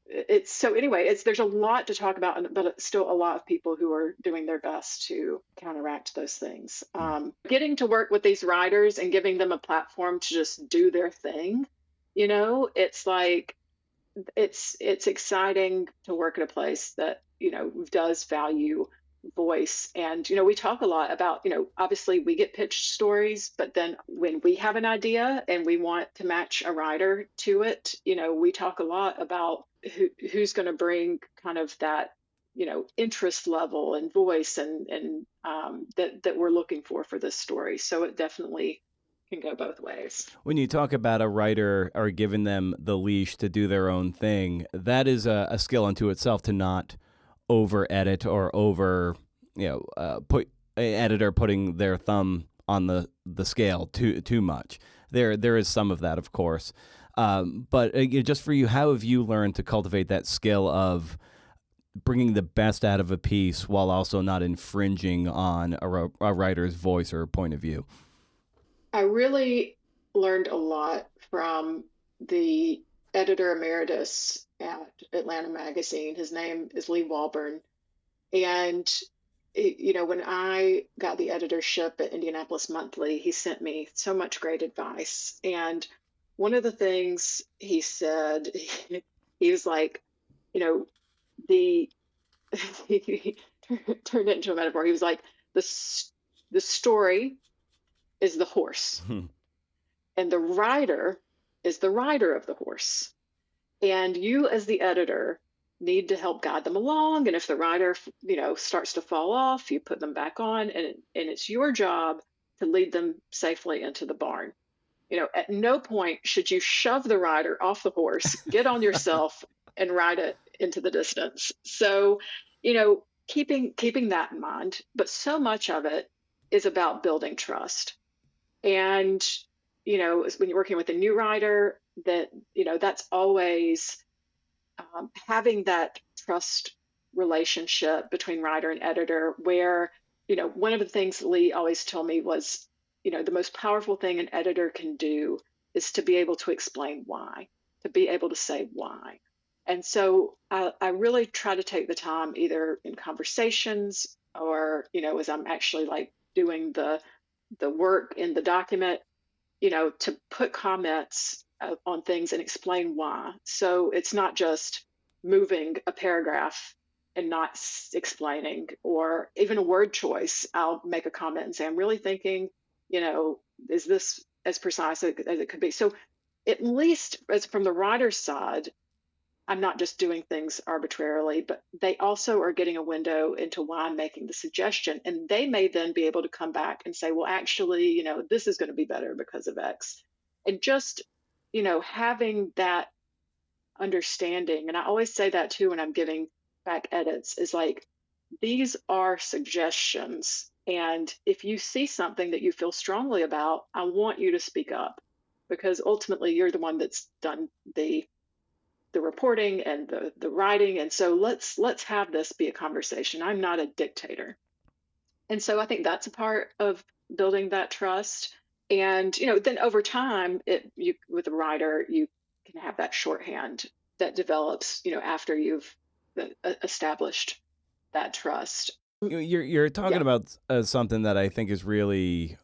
it's so anyway, there's a lot to talk about, but it's still a lot of people who are doing their best to counteract those things. Getting to work with these writers and giving them a platform to just do their thing, it's like it's exciting to work at a place that does value voice. And we talk a lot about obviously we get pitched stories, but then when we have an idea and we want to match a writer to it, we talk a lot about who's going to bring kind of that interest level and voice and that we're looking for this story. So it definitely can go both ways. When you talk about a writer or giving them the leash to do their own thing, that is a skill unto itself, to not over edit or over put an editor putting their thumb on the scale too much. There is some of that, of course, but just for you, how have you learned to cultivate that skill of bringing the best out of a piece while also not infringing on a writer's voice or point of view? I really learned a lot from the editor emeritus at Atlanta Magazine. His name is Lee Walburn. And, when I got the editorship at Indianapolis Monthly, he sent me so much great advice. And one of the things he said, he was like, he turned it into a metaphor. He was like, the story is the horse, and the writer is the rider of the horse. And you as the editor need to help guide them along. And if the rider, starts to fall off, you put them back on, and it's your job to lead them safely into the barn. At no point should you shove the rider off the horse, get on yourself and ride it into the distance. So, keeping that in mind, but so much of it is about building trust. And, when you're working with a new writer, that's always having that trust relationship between writer and editor, where, one of the things Lee always told me was, the most powerful thing an editor can do is to be able to explain why, to be able to say why. And so I really try to take the time, either in conversations or, as I'm actually like doing the work in the document, to put comments on things and explain why. So it's not just moving a paragraph and not explaining, or even a word choice. I'll make a comment and say, I'm really thinking, is this as precise as it could be? So at least as from the writer's side, I'm not just doing things arbitrarily, but they also are getting a window into why I'm making the suggestion. And they may then be able to come back and say, well, actually, this is going to be better because of X. And just, having that understanding. And I always say that too when I'm giving back edits, is like, these are suggestions. And if you see something that you feel strongly about, I want you to speak up, because ultimately you're the one that's done the reporting and the writing. And so let's have this be a conversation. I'm not a dictator. And so I think that's a part of building that trust. And, then over time, with a writer, you can have that shorthand that develops, after you've established that trust. You're talking about something that I think is really,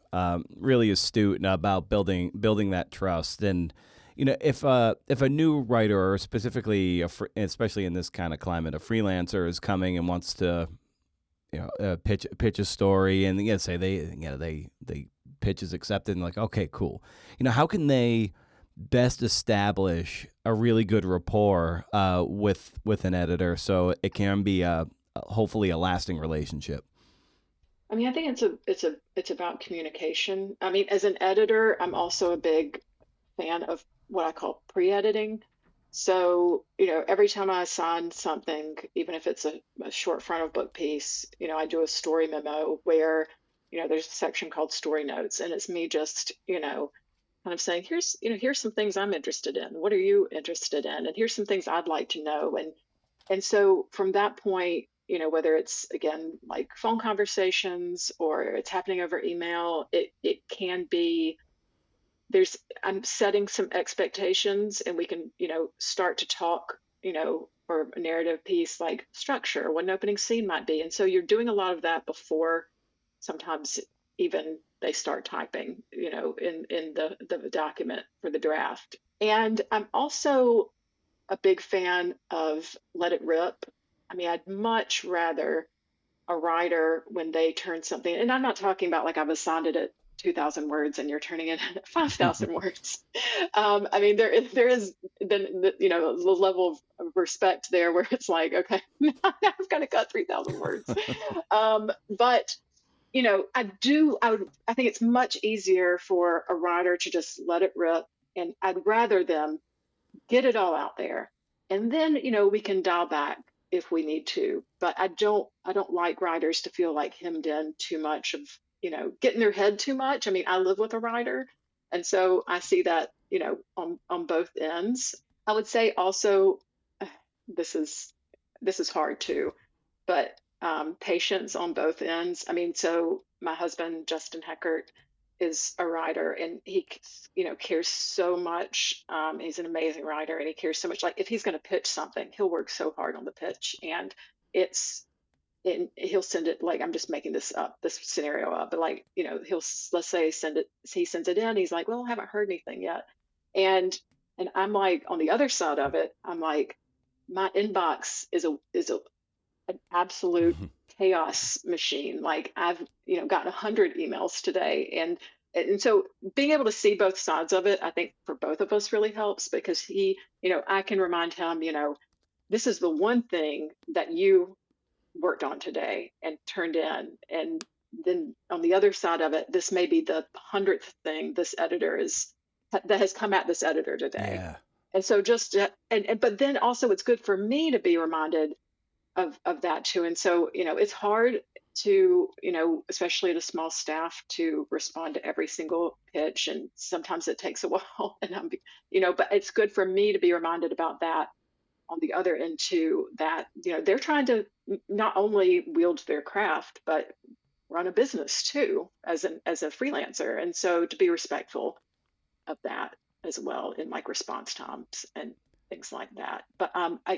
really astute about building that trust. And if a new writer, or specifically, especially in this kind of climate, a freelancer is coming and wants to, pitch a story, and say they pitch is accepted, and like, okay, cool. How can they best establish a really good rapport with an editor so it can be hopefully a lasting relationship? I mean, I think it's about communication. I mean, as an editor, I'm also a big fan of what I call pre-editing. So, every time I assign something, even if it's a short front of book piece, I do a story memo where, there's a section called story notes, and it's me just, kind of saying, here's some things I'm interested in. What are you interested in? And here's some things I'd like to know. And so from that point, whether it's again like phone conversations or it's happening over email, it can be I'm setting some expectations, and we can, start to talk, or a narrative piece like structure, what an opening scene might be. And so you're doing a lot of that before sometimes even they start typing, in the document for the draft. And I'm also a big fan of let it rip. I mean, I'd much rather a writer when they turn something, and I'm not talking about like I've assigned it at 2,000 words and you're turning it at 5,000 words. I mean, there is then the level of respect there where it's like, okay, I've got to cut 3,000 words. But I think it's much easier for a writer to just let it rip, and I'd rather them get it all out there, and then we can dial back if we need to. But I don't like writers to feel like hemmed in too much of get in their head too much. I mean, I live with a writer, and so I see that on both ends. I would say also this is hard too, but patience on both ends. I mean, so my husband Justin Heckert is a writer, and he cares so much. He's an amazing writer, and he cares so much. Like if he's going to pitch something, he'll work so hard on the pitch, and he'll send it, like I'm just making this scenario up, but like let's say he sends it in, he's like, well, I haven't heard anything yet, and I'm like, on the other side of it, I'm like, my inbox is an absolute chaos machine. Like I've gotten 100 emails today, and so being able to see both sides of it, I think for both of us really helps, because I can remind him, this is the one thing that you worked on today and turned in, and then on the other side of it, this may be the 100th thing that has come at this editor today. Yeah. And so but then also it's good for me to be reminded of that too. And so it's hard to especially at a small staff to respond to every single pitch, and sometimes it takes a while, and I'm but it's good for me to be reminded about that on the other end too, that they're trying to not only wield their craft but run a business too as a freelancer, and so to be respectful of that as well in like response times and things like that. But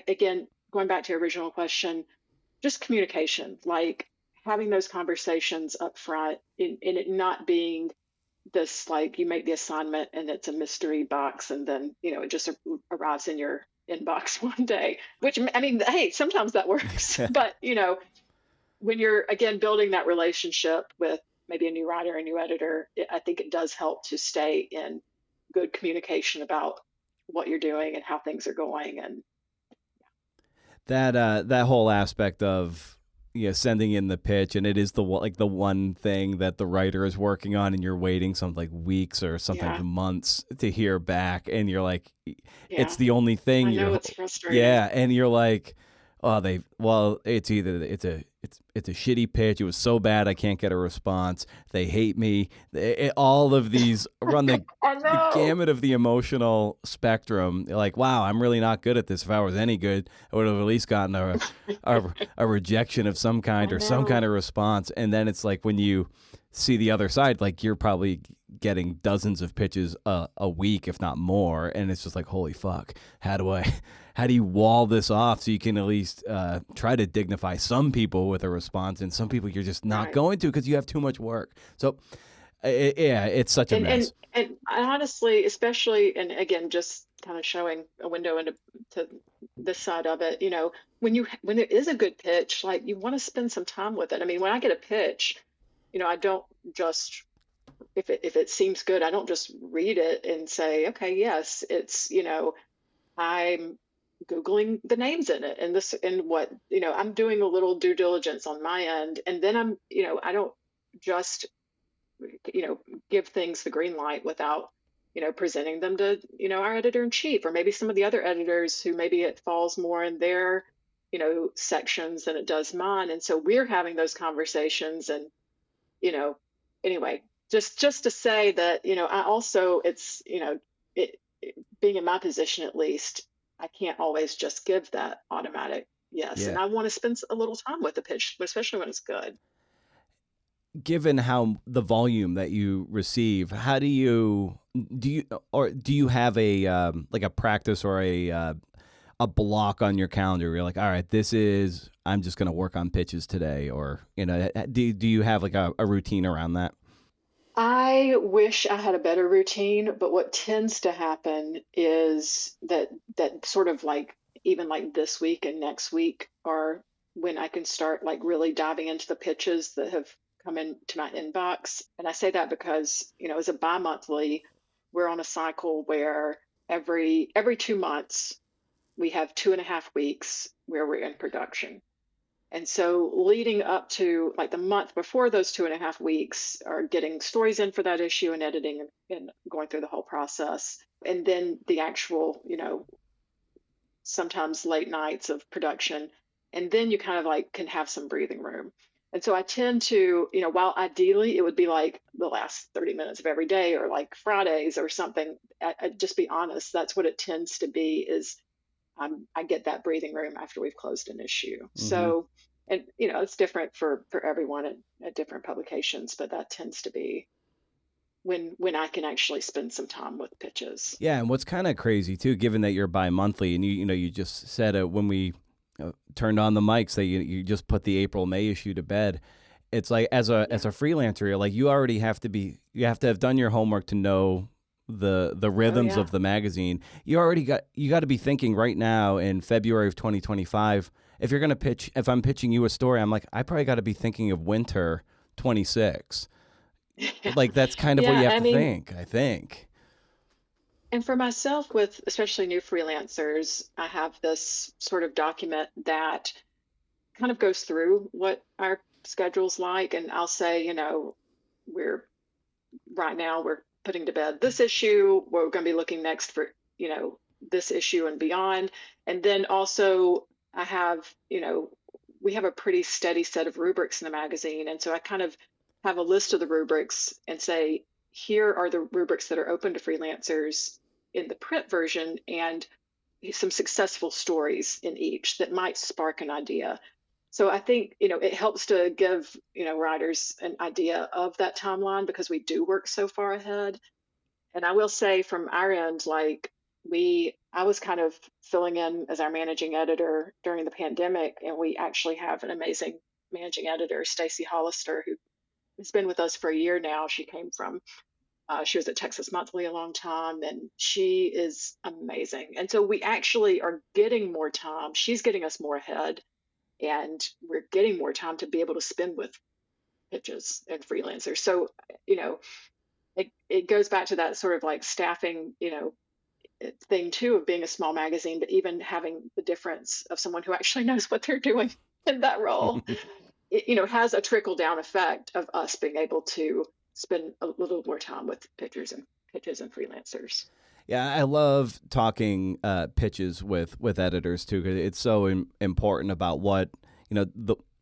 again, going back to your original question, just communication, like having those conversations up front, in it not being this like you make the assignment and it's a mystery box, and then it just arrives in your inbox one day, which, I mean, hey, sometimes that works. But when you're again building that relationship with maybe a new writer, a new editor, I think it does help to stay in good communication about what you're doing and how things are going. And that whole aspect of sending in the pitch, and it is the one thing that the writer is working on, and you're waiting something like weeks or sometimes months to hear back, and you're like, it's the only thing. I know it's frustrating. Yeah, and you're like, it's either it's a shitty pitch. It was so bad I can't get a response. They hate me. All of these run the gamut of the emotional spectrum. Like, wow, I'm really not good at this. If I was any good, I would have at least gotten a rejection of some kind or some kind of response. And then it's like when you see the other side, like you're probably getting dozens of pitches a week, if not more. And it's just like, holy fuck, how do you wall this off so you can at least try to dignify some people with a response, and some people you're just not going to because you have too much work. So, it's such a mess. And honestly, especially, and again, just kind of showing a window into this side of it, when it is a good pitch, like you want to spend some time with it. I mean, when I get a pitch, I don't just, if it seems good, I don't just read it and say, okay, yes, it's, I'm Googling the names in it and what, I'm doing a little due diligence on my end. And then I don't just, give things the green light without, presenting them to, our editor in chief, or maybe some of the other editors who maybe it falls more in their, sections than it does mine. And so we're having those conversations and, anyway, just to say that, I also, it's, being in my position, at least, I can't always just give that automatic yes. Yeah. And I want to spend a little time with the pitch, especially when it's good. Given how the volume that you receive, how do you have a like a practice or a block on your calendar where you're like, all right, I'm just going to work on pitches today, or do you have like a routine around that? I wish I had a better routine, but what tends to happen is that sort of like even like this week and next week are when I can start like really diving into the pitches that have come into my inbox. And I say that because, as a bi-monthly, we're on a cycle where every 2 months we have 2.5 weeks where we're in production. And so leading up to like the month before those 2.5 weeks are getting stories in for that issue and editing and going through the whole process. And then the actual, sometimes late nights of production. And then you kind of like can have some breathing room. And so I tend to, while ideally it would be like the last 30 minutes of every day or like Fridays or something, I just be honest, that's what it tends to be is I get that breathing room after we've closed an issue. Mm-hmm. So, and it's different for everyone at different publications, but that tends to be when I can actually spend some time with pitches. Yeah, and what's kind of crazy too, given that you're bi-monthly, and you just said when we turned on the mics that you just put the April-May issue to bed. It's like as a freelancer, you're like you already have to have done your homework to know the rhythms of the magazine. You got to be thinking right now in February of 2025. If you're gonna pitch, if I'm pitching you a story, I'm like I probably got to be thinking of winter 26. Like that's kind of what you have to think. I think. And for myself, with especially new freelancers, I have this sort of document that kind of goes through what our schedule's like, and I'll say, we're putting to bed this issue. We're going to be looking next for, this issue and beyond. And then also I have, we have a pretty steady set of rubrics in the magazine. And so I kind of have a list of the rubrics and say, here are the rubrics that are open to freelancers in the print version and some successful stories in each that might spark an idea. So I think, it helps to give, writers an idea of that timeline because we do work so far ahead. And I will say from our end, like I was kind of filling in as our managing editor during the pandemic, and we actually have an amazing managing editor, Stacey Hollister, who has been with us for a year now. She came from, she was at Texas Monthly a long time, and she is amazing. And so we actually are getting more time. She's getting us more ahead. And we're getting more time to be able to spend with pitches and freelancers. So, it goes back to that sort of like staffing, thing too of being a small magazine, but even having the difference of someone who actually knows what they're doing in that role, it has a trickle down effect of us being able to spend a little more time with pitches and freelancers. Yeah, I love talking pitches with editors too, because it's so important about what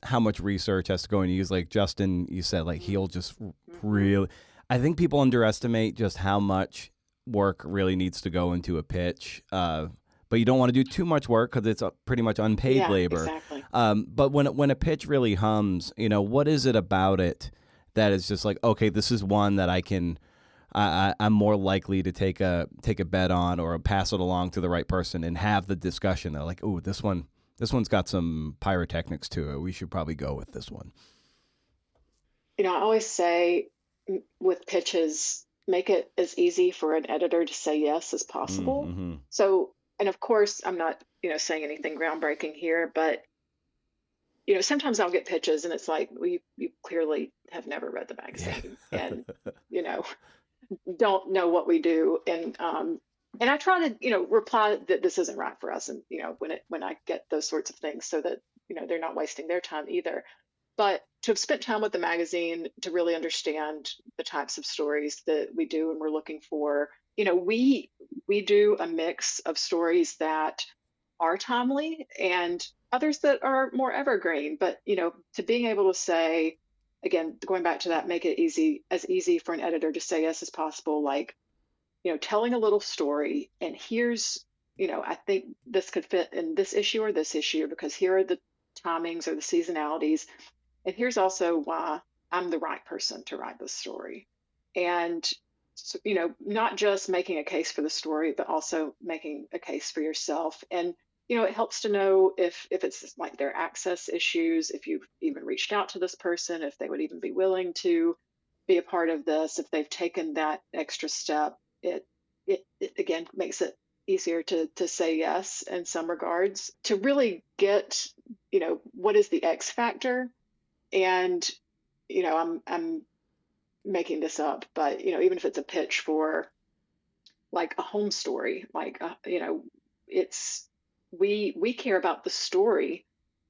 how much research has to go into. Use like Justin, you said like he'll just really. I think people underestimate just how much work really needs to go into a pitch, but you don't want to do too much work because it's pretty much unpaid labor. Exactly. But when a pitch really hums, what is it about it that is just like, okay, this is one that I can. I'm more likely to take a bet on or pass it along to the right person and have the discussion. They're like, "Ooh, this one's got some pyrotechnics to it. We should probably go with this one." I always say with pitches, make it as easy for an editor to say yes as possible. Mm-hmm. So, and of course, I'm not saying anything groundbreaking here, but sometimes I'll get pitches and it's like, well, you clearly have never read the magazine, and don't know what we do, and I try to reply that this isn't right for us, and when I get those sorts of things, so that they're not wasting their time either. But to have spent time with the magazine to really understand the types of stories that we do and we're looking for, we do a mix of stories that are timely and others that are more evergreen. But, to being able to say, again, going back to that, make it easy for an editor to say yes as possible, like, telling a little story, and here's, I think this could fit in this issue or this issue because here are the timings or the seasonalities. And here's also why I'm the right person to write this story. And, so, not just making a case for the story, but also making a case for yourself. And, it helps to know if it's like their access issues, if you've even reached out to this person, if they would even be willing to be a part of this, if they've taken that extra step. It again makes it easier to say yes in some regards, to really get, what is the X factor. And, I'm making this up, but, even if it's a pitch for like a home story, like, it's, we care about the story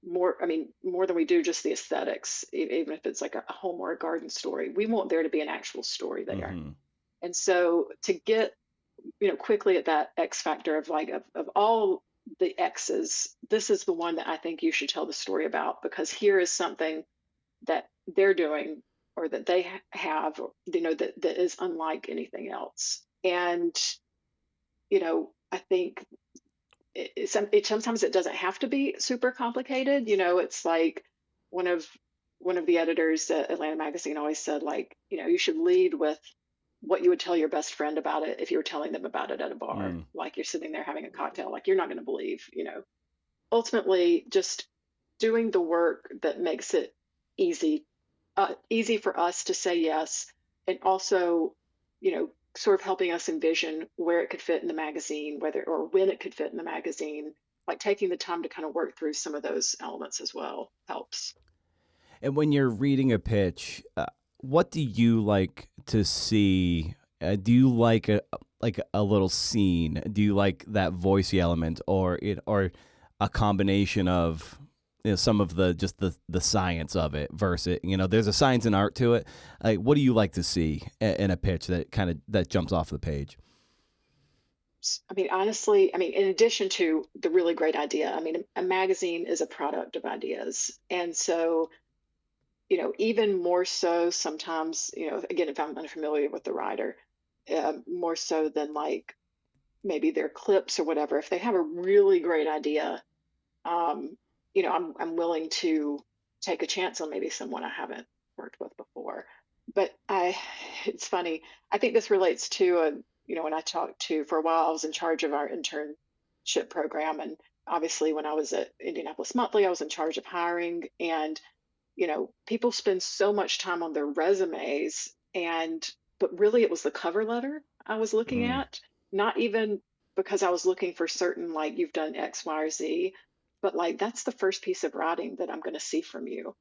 more, more than we do just the aesthetics. Even if it's like a home or a garden story, we want there to be an actual story there. Mm-hmm. And so to get, quickly at that X factor of like, of all the X's, this is the one that I think you should tell the story about, because here is something that they're doing or that they have, that is unlike anything else. And, I think sometimes it doesn't have to be super complicated. It's like one of the editors at Atlanta Magazine always said, like, you should lead with what you would tell your best friend about it if you were telling them about it at a bar. Like you're sitting there having a cocktail, like you're not going to believe, ultimately just doing the work that makes it easy for us to say yes. And also, sort of helping us envision where it could fit in the magazine, or when it could fit in the magazine, like taking the time to kind of work through some of those elements as well helps. And when you're reading a pitch, what do you like to see? Do you like a little scene? Do you like that voicey element, or a combination of some of the science of it versus there's a science and art to it? Like, what do you like to see in a pitch that jumps off the page? Honestly, in addition to the really great idea, a magazine is a product of ideas, and so. Even more so sometimes, again, if I'm unfamiliar with the writer, more so than like maybe their clips or whatever, if they have a really great idea, I'm willing to take a chance on maybe someone I haven't worked with before. But it's funny. I think this relates to when I talked to, for a while, I was in charge of our internship program. And obviously when I was at Indianapolis Monthly, I was in charge of hiring, and people spend so much time on their resumes, but really it was the cover letter I was looking at, not even because I was looking for certain, like, you've done X, Y, or Z, but like, that's the first piece of writing that I'm going to see from you.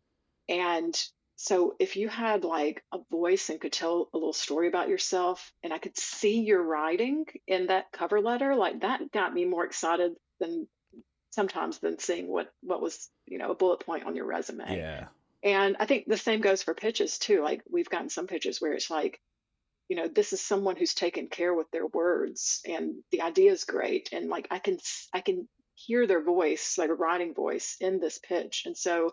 And so if you had like a voice and could tell a little story about yourself, and I could see your writing in that cover letter, like that got me more excited than seeing what was, a bullet point on your resume. Yeah. And I think the same goes for pitches too. Like we've gotten some pitches where it's like, this is someone who's taken care with their words, and the idea is great. And like, I can hear their voice, like a writing voice in this pitch. And so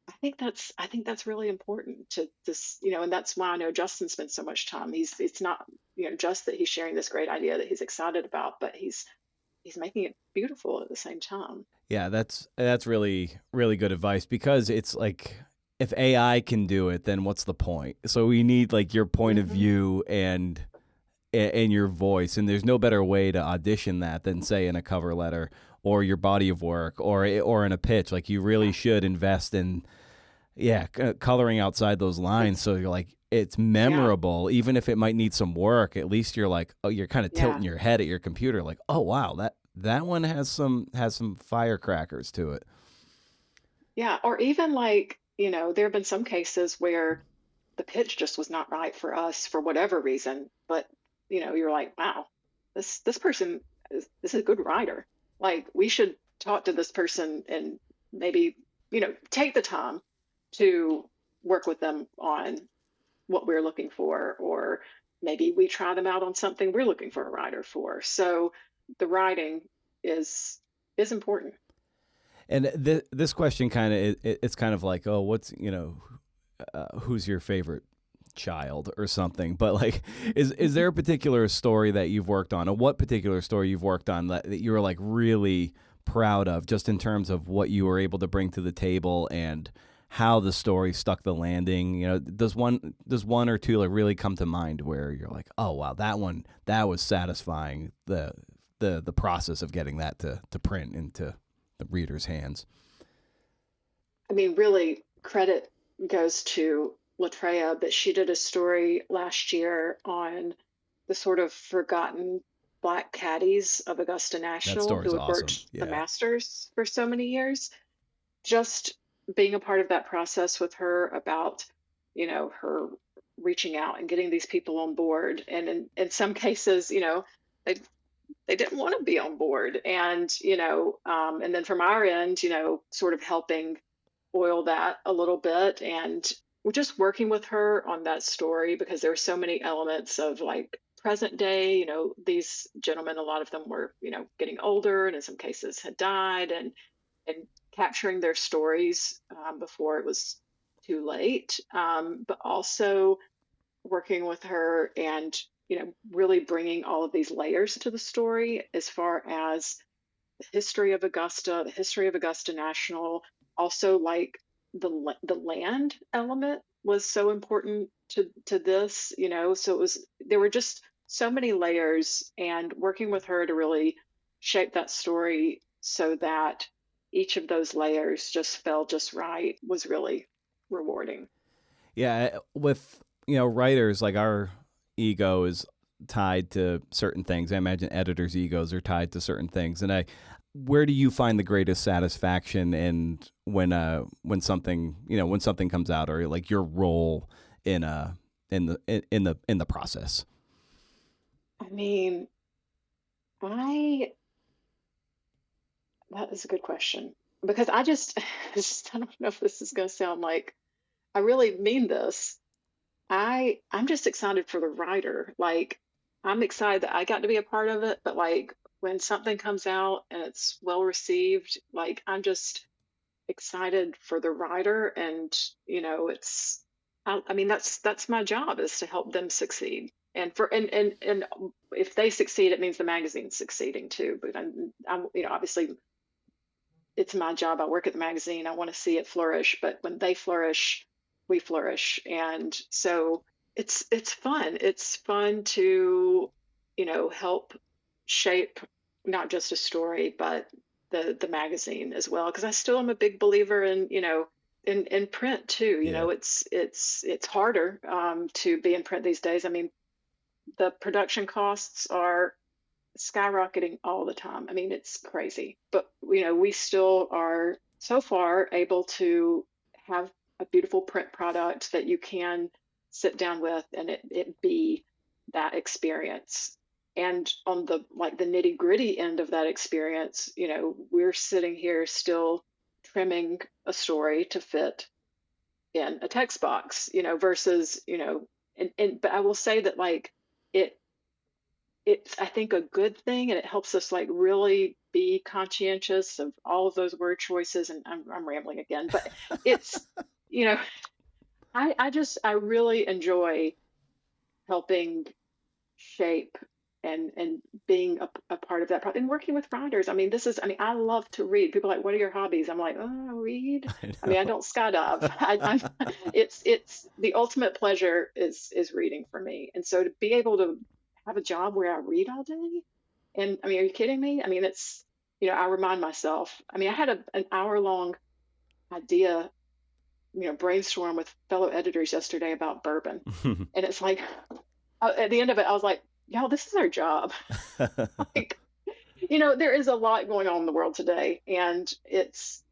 I think that's really important to this, and that's why I know Justin spends so much time. It's not, just that he's sharing this great idea that he's excited about, but he's making it beautiful at the same time. Yeah, that's really, really good advice, because it's like, if AI can do it, then what's the point? So we need like your point of view and your voice, and there's no better way to audition that than say in a cover letter or your body of work or in a pitch. Like you really should invest in coloring outside those lines, so you're like, it's memorable, even if it might need some work. At least you're like, oh, you're kind of tilting your head at your computer, like, oh wow, that one has some firecrackers to it. Yeah, or even like, there have been some cases where the pitch just was not right for us for whatever reason, but you're like, wow, this person is a good writer. Like we should talk to this person and maybe, take the time to work with them on what we're looking for, or, maybe we try them out on something we're looking for a writer for. So the writing is important. And this question kind of it's kind of like, oh, what's who's your favorite child or something? But like, is there a particular story that you've worked on, or what particular story you've worked on that you're like really proud of, just in terms of what you were able to bring to the table and how the story stuck the landing? Does one or two like really come to mind where you're like, oh wow, that was satisfying, the process of getting that to print into the reader's hands? I mean, really, credit goes to Latreia, that she did a story last year on the sort of forgotten Black caddies of Augusta National who had worked the Masters for so many years. Just being a part of that process with her about, her reaching out and getting these people on board. And in some cases, they didn't want to be on board. And, and then from our end, sort of helping oil that a little bit. And we're just working with her on that story because there were so many elements of like present day, these gentlemen, a lot of them were, getting older and in some cases had died, and capturing their stories before it was too late. But also working with her and, really bringing all of these layers to the story as far as the history of Augusta National. Also, like the land element was so important to this, so there were just so many layers, and working with her to really shape that story so that each of those layers just fell just right was really rewarding. Yeah, with writers, like, our ego is tied to certain things. I imagine editors' egos are tied to certain things. And where do you find the greatest satisfaction in when something comes out, or like your role in the process? I mean, that is a good question, because I don't know if this is going to sound like I really mean this. I'm just excited for the writer. Like, I'm excited that I got to be a part of it, but like when something comes out and it's well received, like I'm just excited for the writer. And I mean, that's my job, is to help them succeed. And if they succeed, it means the magazine's succeeding too. But I'm obviously it's my job. I work at the magazine. I want to see it flourish, but when they flourish, we flourish. And so it's fun. It's fun to, help shape not just a story, but the magazine as well. Because I still am a big believer in, in print too. It's harder to be in print these days. I mean, the production costs are skyrocketing all the time. I mean, it's crazy. But, we still are so far able to have a beautiful print product that you can sit down with and it be that experience. And on the nitty gritty end of that experience, we're sitting here still trimming a story to fit in a text box, versus, but I will say that it's, I think, a good thing, and it helps us really be conscientious of all of those word choices. And I'm rambling again, but it's, I really enjoy helping shape and being a part of that and working with writers. I mean, I love to read. People are like, what are your hobbies? I'm like, oh, I read. I mean, I don't skydive. It's the ultimate pleasure is reading for me. And so to be able to have a job where I read all day, and I mean, are you kidding me? I mean, it's, I remind myself, I mean, I had an hour-long idea, brainstorm with fellow editors yesterday about bourbon. And it's like, at the end of it, I was like, y'all, this is our job. There is a lot going on in the world today. And it's,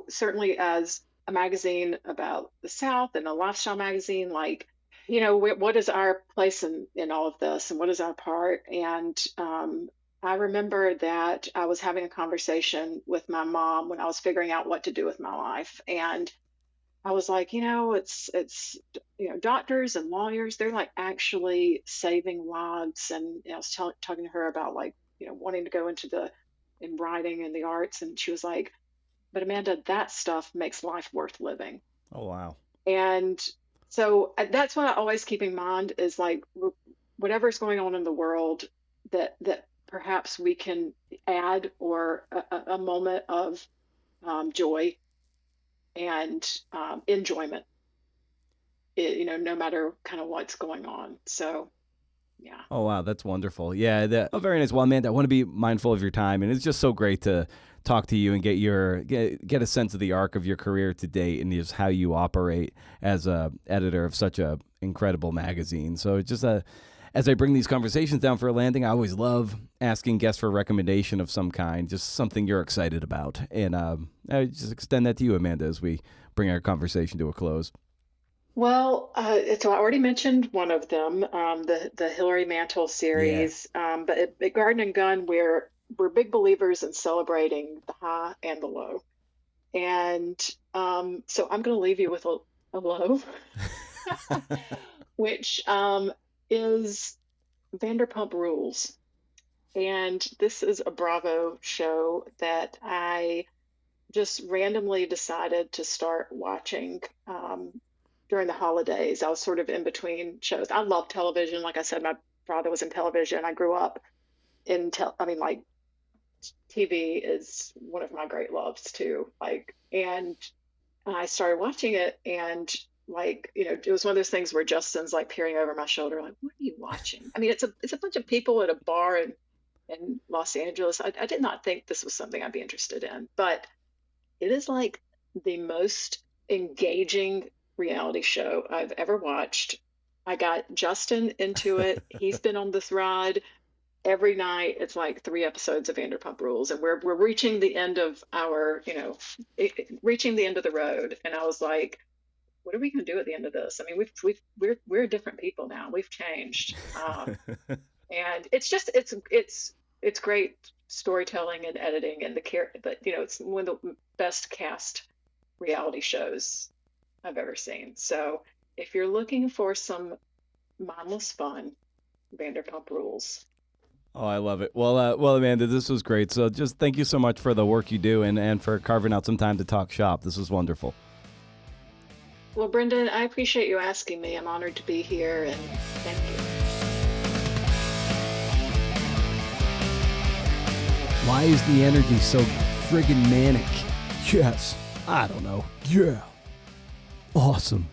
certainly as a magazine about the South and a lifestyle magazine, what is our place in all of this, and what is our part? And I remember that I was having a conversation with my mom when I was figuring out what to do with my life. And I was like, it's doctors and lawyers, they're like actually saving lives. And I was talking to her about like, wanting to go in writing and the arts. And she was like, but Amanda, that stuff makes life worth living. Oh, wow. And so that's what I always keep in mind is like, whatever's going on in the world that perhaps we can add or a moment of joy and enjoyment, no matter kind of what's going on. So, yeah. Oh, wow. That's wonderful. Yeah. Very nice. Well, Amanda, I want to be mindful of your time. And it's just so great to talk to you and get a sense of the arc of your career to date and just how you operate as a editor of such a incredible magazine. So it's just as I bring these conversations down for a landing, I always love asking guests for a recommendation of some kind, just something you're excited about. And I just extend that to you, Amanda, as we bring our conversation to a close. Well, so I already mentioned one of them, the Hilary Mantel series. But at Garden and Gun, we're big believers in celebrating the high and the low. And so I'm going to leave you with a low, which is Vanderpump Rules. And this is a Bravo show that I just randomly decided to start watching during the holidays. I was sort of in between shows. I love television. Like I said, my father was in television. I grew up in TV is one of my great loves too. And I started watching it, and it was one of those things where Justin's like peering over my shoulder, like, "What are you watching?" I mean, it's a bunch of people at a bar in Los Angeles. I did not think this was something I'd be interested in, but it is like the most engaging reality show I've ever watched. I got Justin into it. He's been on this ride. Every night it's like 3 episodes of Vanderpump Rules, and we're reaching the end of reaching the end of the road. And I was like, what are we going to do at the end of this? I mean, we're different people now. We've changed. And it's just, it's great storytelling and editing, and but it's one of the best cast reality shows I've ever seen. So if you're looking for some mindless fun, Vanderpump Rules. Oh, I love it. Well, Amanda, this was great. So just thank you so much for the work you do and for carving out some time to talk shop. This was wonderful. Well, Brendan, I appreciate you asking me. I'm honored to be here, and thank you. Why is the energy so friggin' manic? Yes. I don't know. Yeah. Awesome.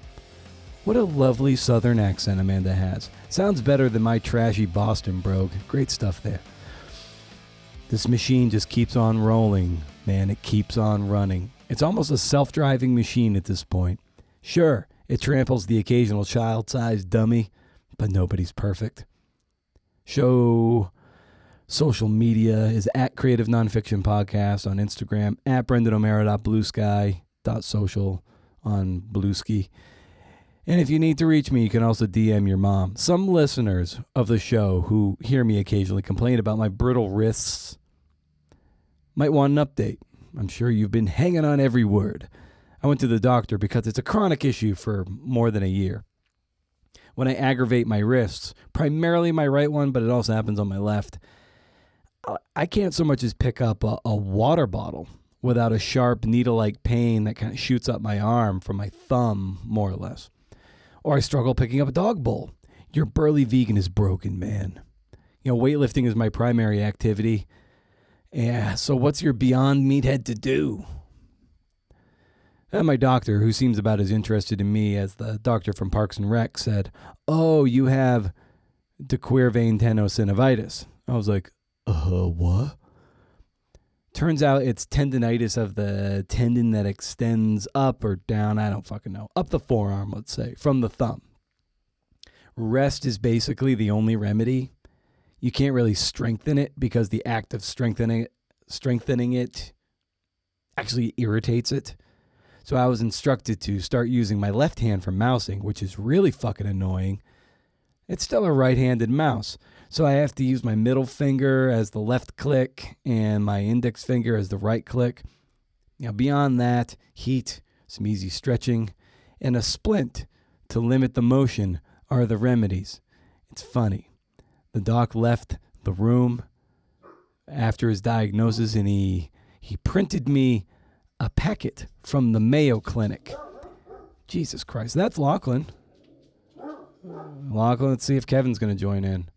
What a lovely southern accent Amanda has. Sounds better than my trashy Boston brogue. Great stuff there. This machine just keeps on rolling, man. It keeps on running. It's almost a self-driving machine at this point. Sure, it tramples the occasional child-sized dummy, but nobody's perfect. Social media is at Creative Nonfiction Podcast on Instagram, at BrendanO'Mara.bluesky.social on Bluesky. And if you need to reach me, you can also DM your mom. Some listeners of the show who hear me occasionally complain about my brittle wrists might want an update. I'm sure you've been hanging on every word. I went to the doctor because it's a chronic issue for more than a year. When I aggravate my wrists, primarily my right one, but it also happens on my left, I can't so much as pick up a water bottle without a sharp needle-like pain that kind of shoots up my arm from my thumb, more or less. Or I struggle picking up a dog bowl. Your burly vegan is broken, man. Weightlifting is my primary activity. Yeah, so what's your Beyond Meathead to do? And my doctor, who seems about as interested in me as the doctor from Parks and Rec, said, "Oh, you have de Quervain tenosynovitis." I was like, what? Turns out it's tendinitis of the tendon that extends up or down, I don't fucking know, up the forearm, let's say, from the thumb. Rest is basically the only remedy. You can't really strengthen it because the act of strengthening it actually irritates it. So I was instructed to start using my left hand for mousing, which is really fucking annoying. It's still a right-handed mouse, so I have to use my middle finger as the left click and my index finger as the right click. Beyond that, heat, some easy stretching, and a splint to limit the motion are the remedies. It's funny. The doc left the room after his diagnosis, and he printed me a packet from the Mayo Clinic. Jesus Christ, that's Lachlan. Lachlan, let's see if Kevin's going to join in.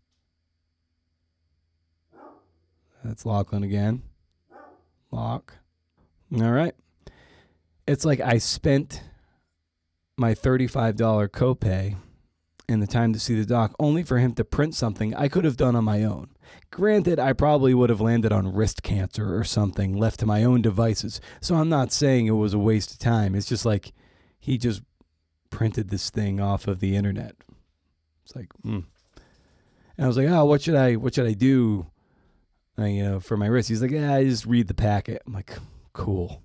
That's Lachlan again. Lock. All right. It's like I spent my $35 copay and the time to see the doc only for him to print something I could have done on my own. Granted, I probably would have landed on wrist cancer or something left to my own devices, so I'm not saying it was a waste of time. It's just like he just printed this thing off of the internet. It's like, And I was like, oh, what should I do, for my wrist? He's like, I just read the packet. I'm like, cool.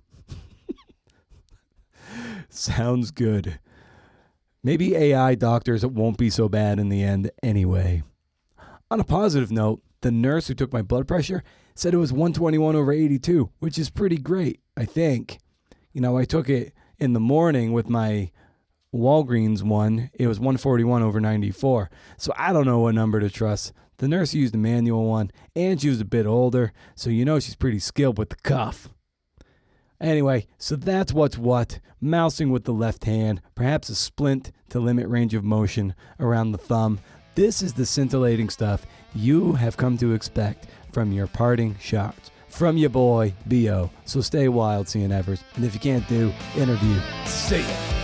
Sounds good. Maybe AI doctors, it won't be so bad in the end anyway. On a positive note, the nurse who took my blood pressure said it was 121/82, which is pretty great, I think. I took it in the morning with my Walgreens one. It was 141/94. So I don't know what number to trust. The nurse used a manual one, and she was a bit older, so she's pretty skilled with the cuff. Anyway, so that's what's what. Mousing with the left hand, perhaps a splint to limit range of motion around the thumb. This is the scintillating stuff you have come to expect from your parting shots. From your boy, B.O. So stay wild, CN Evers. And if you can't do, interview. See ya.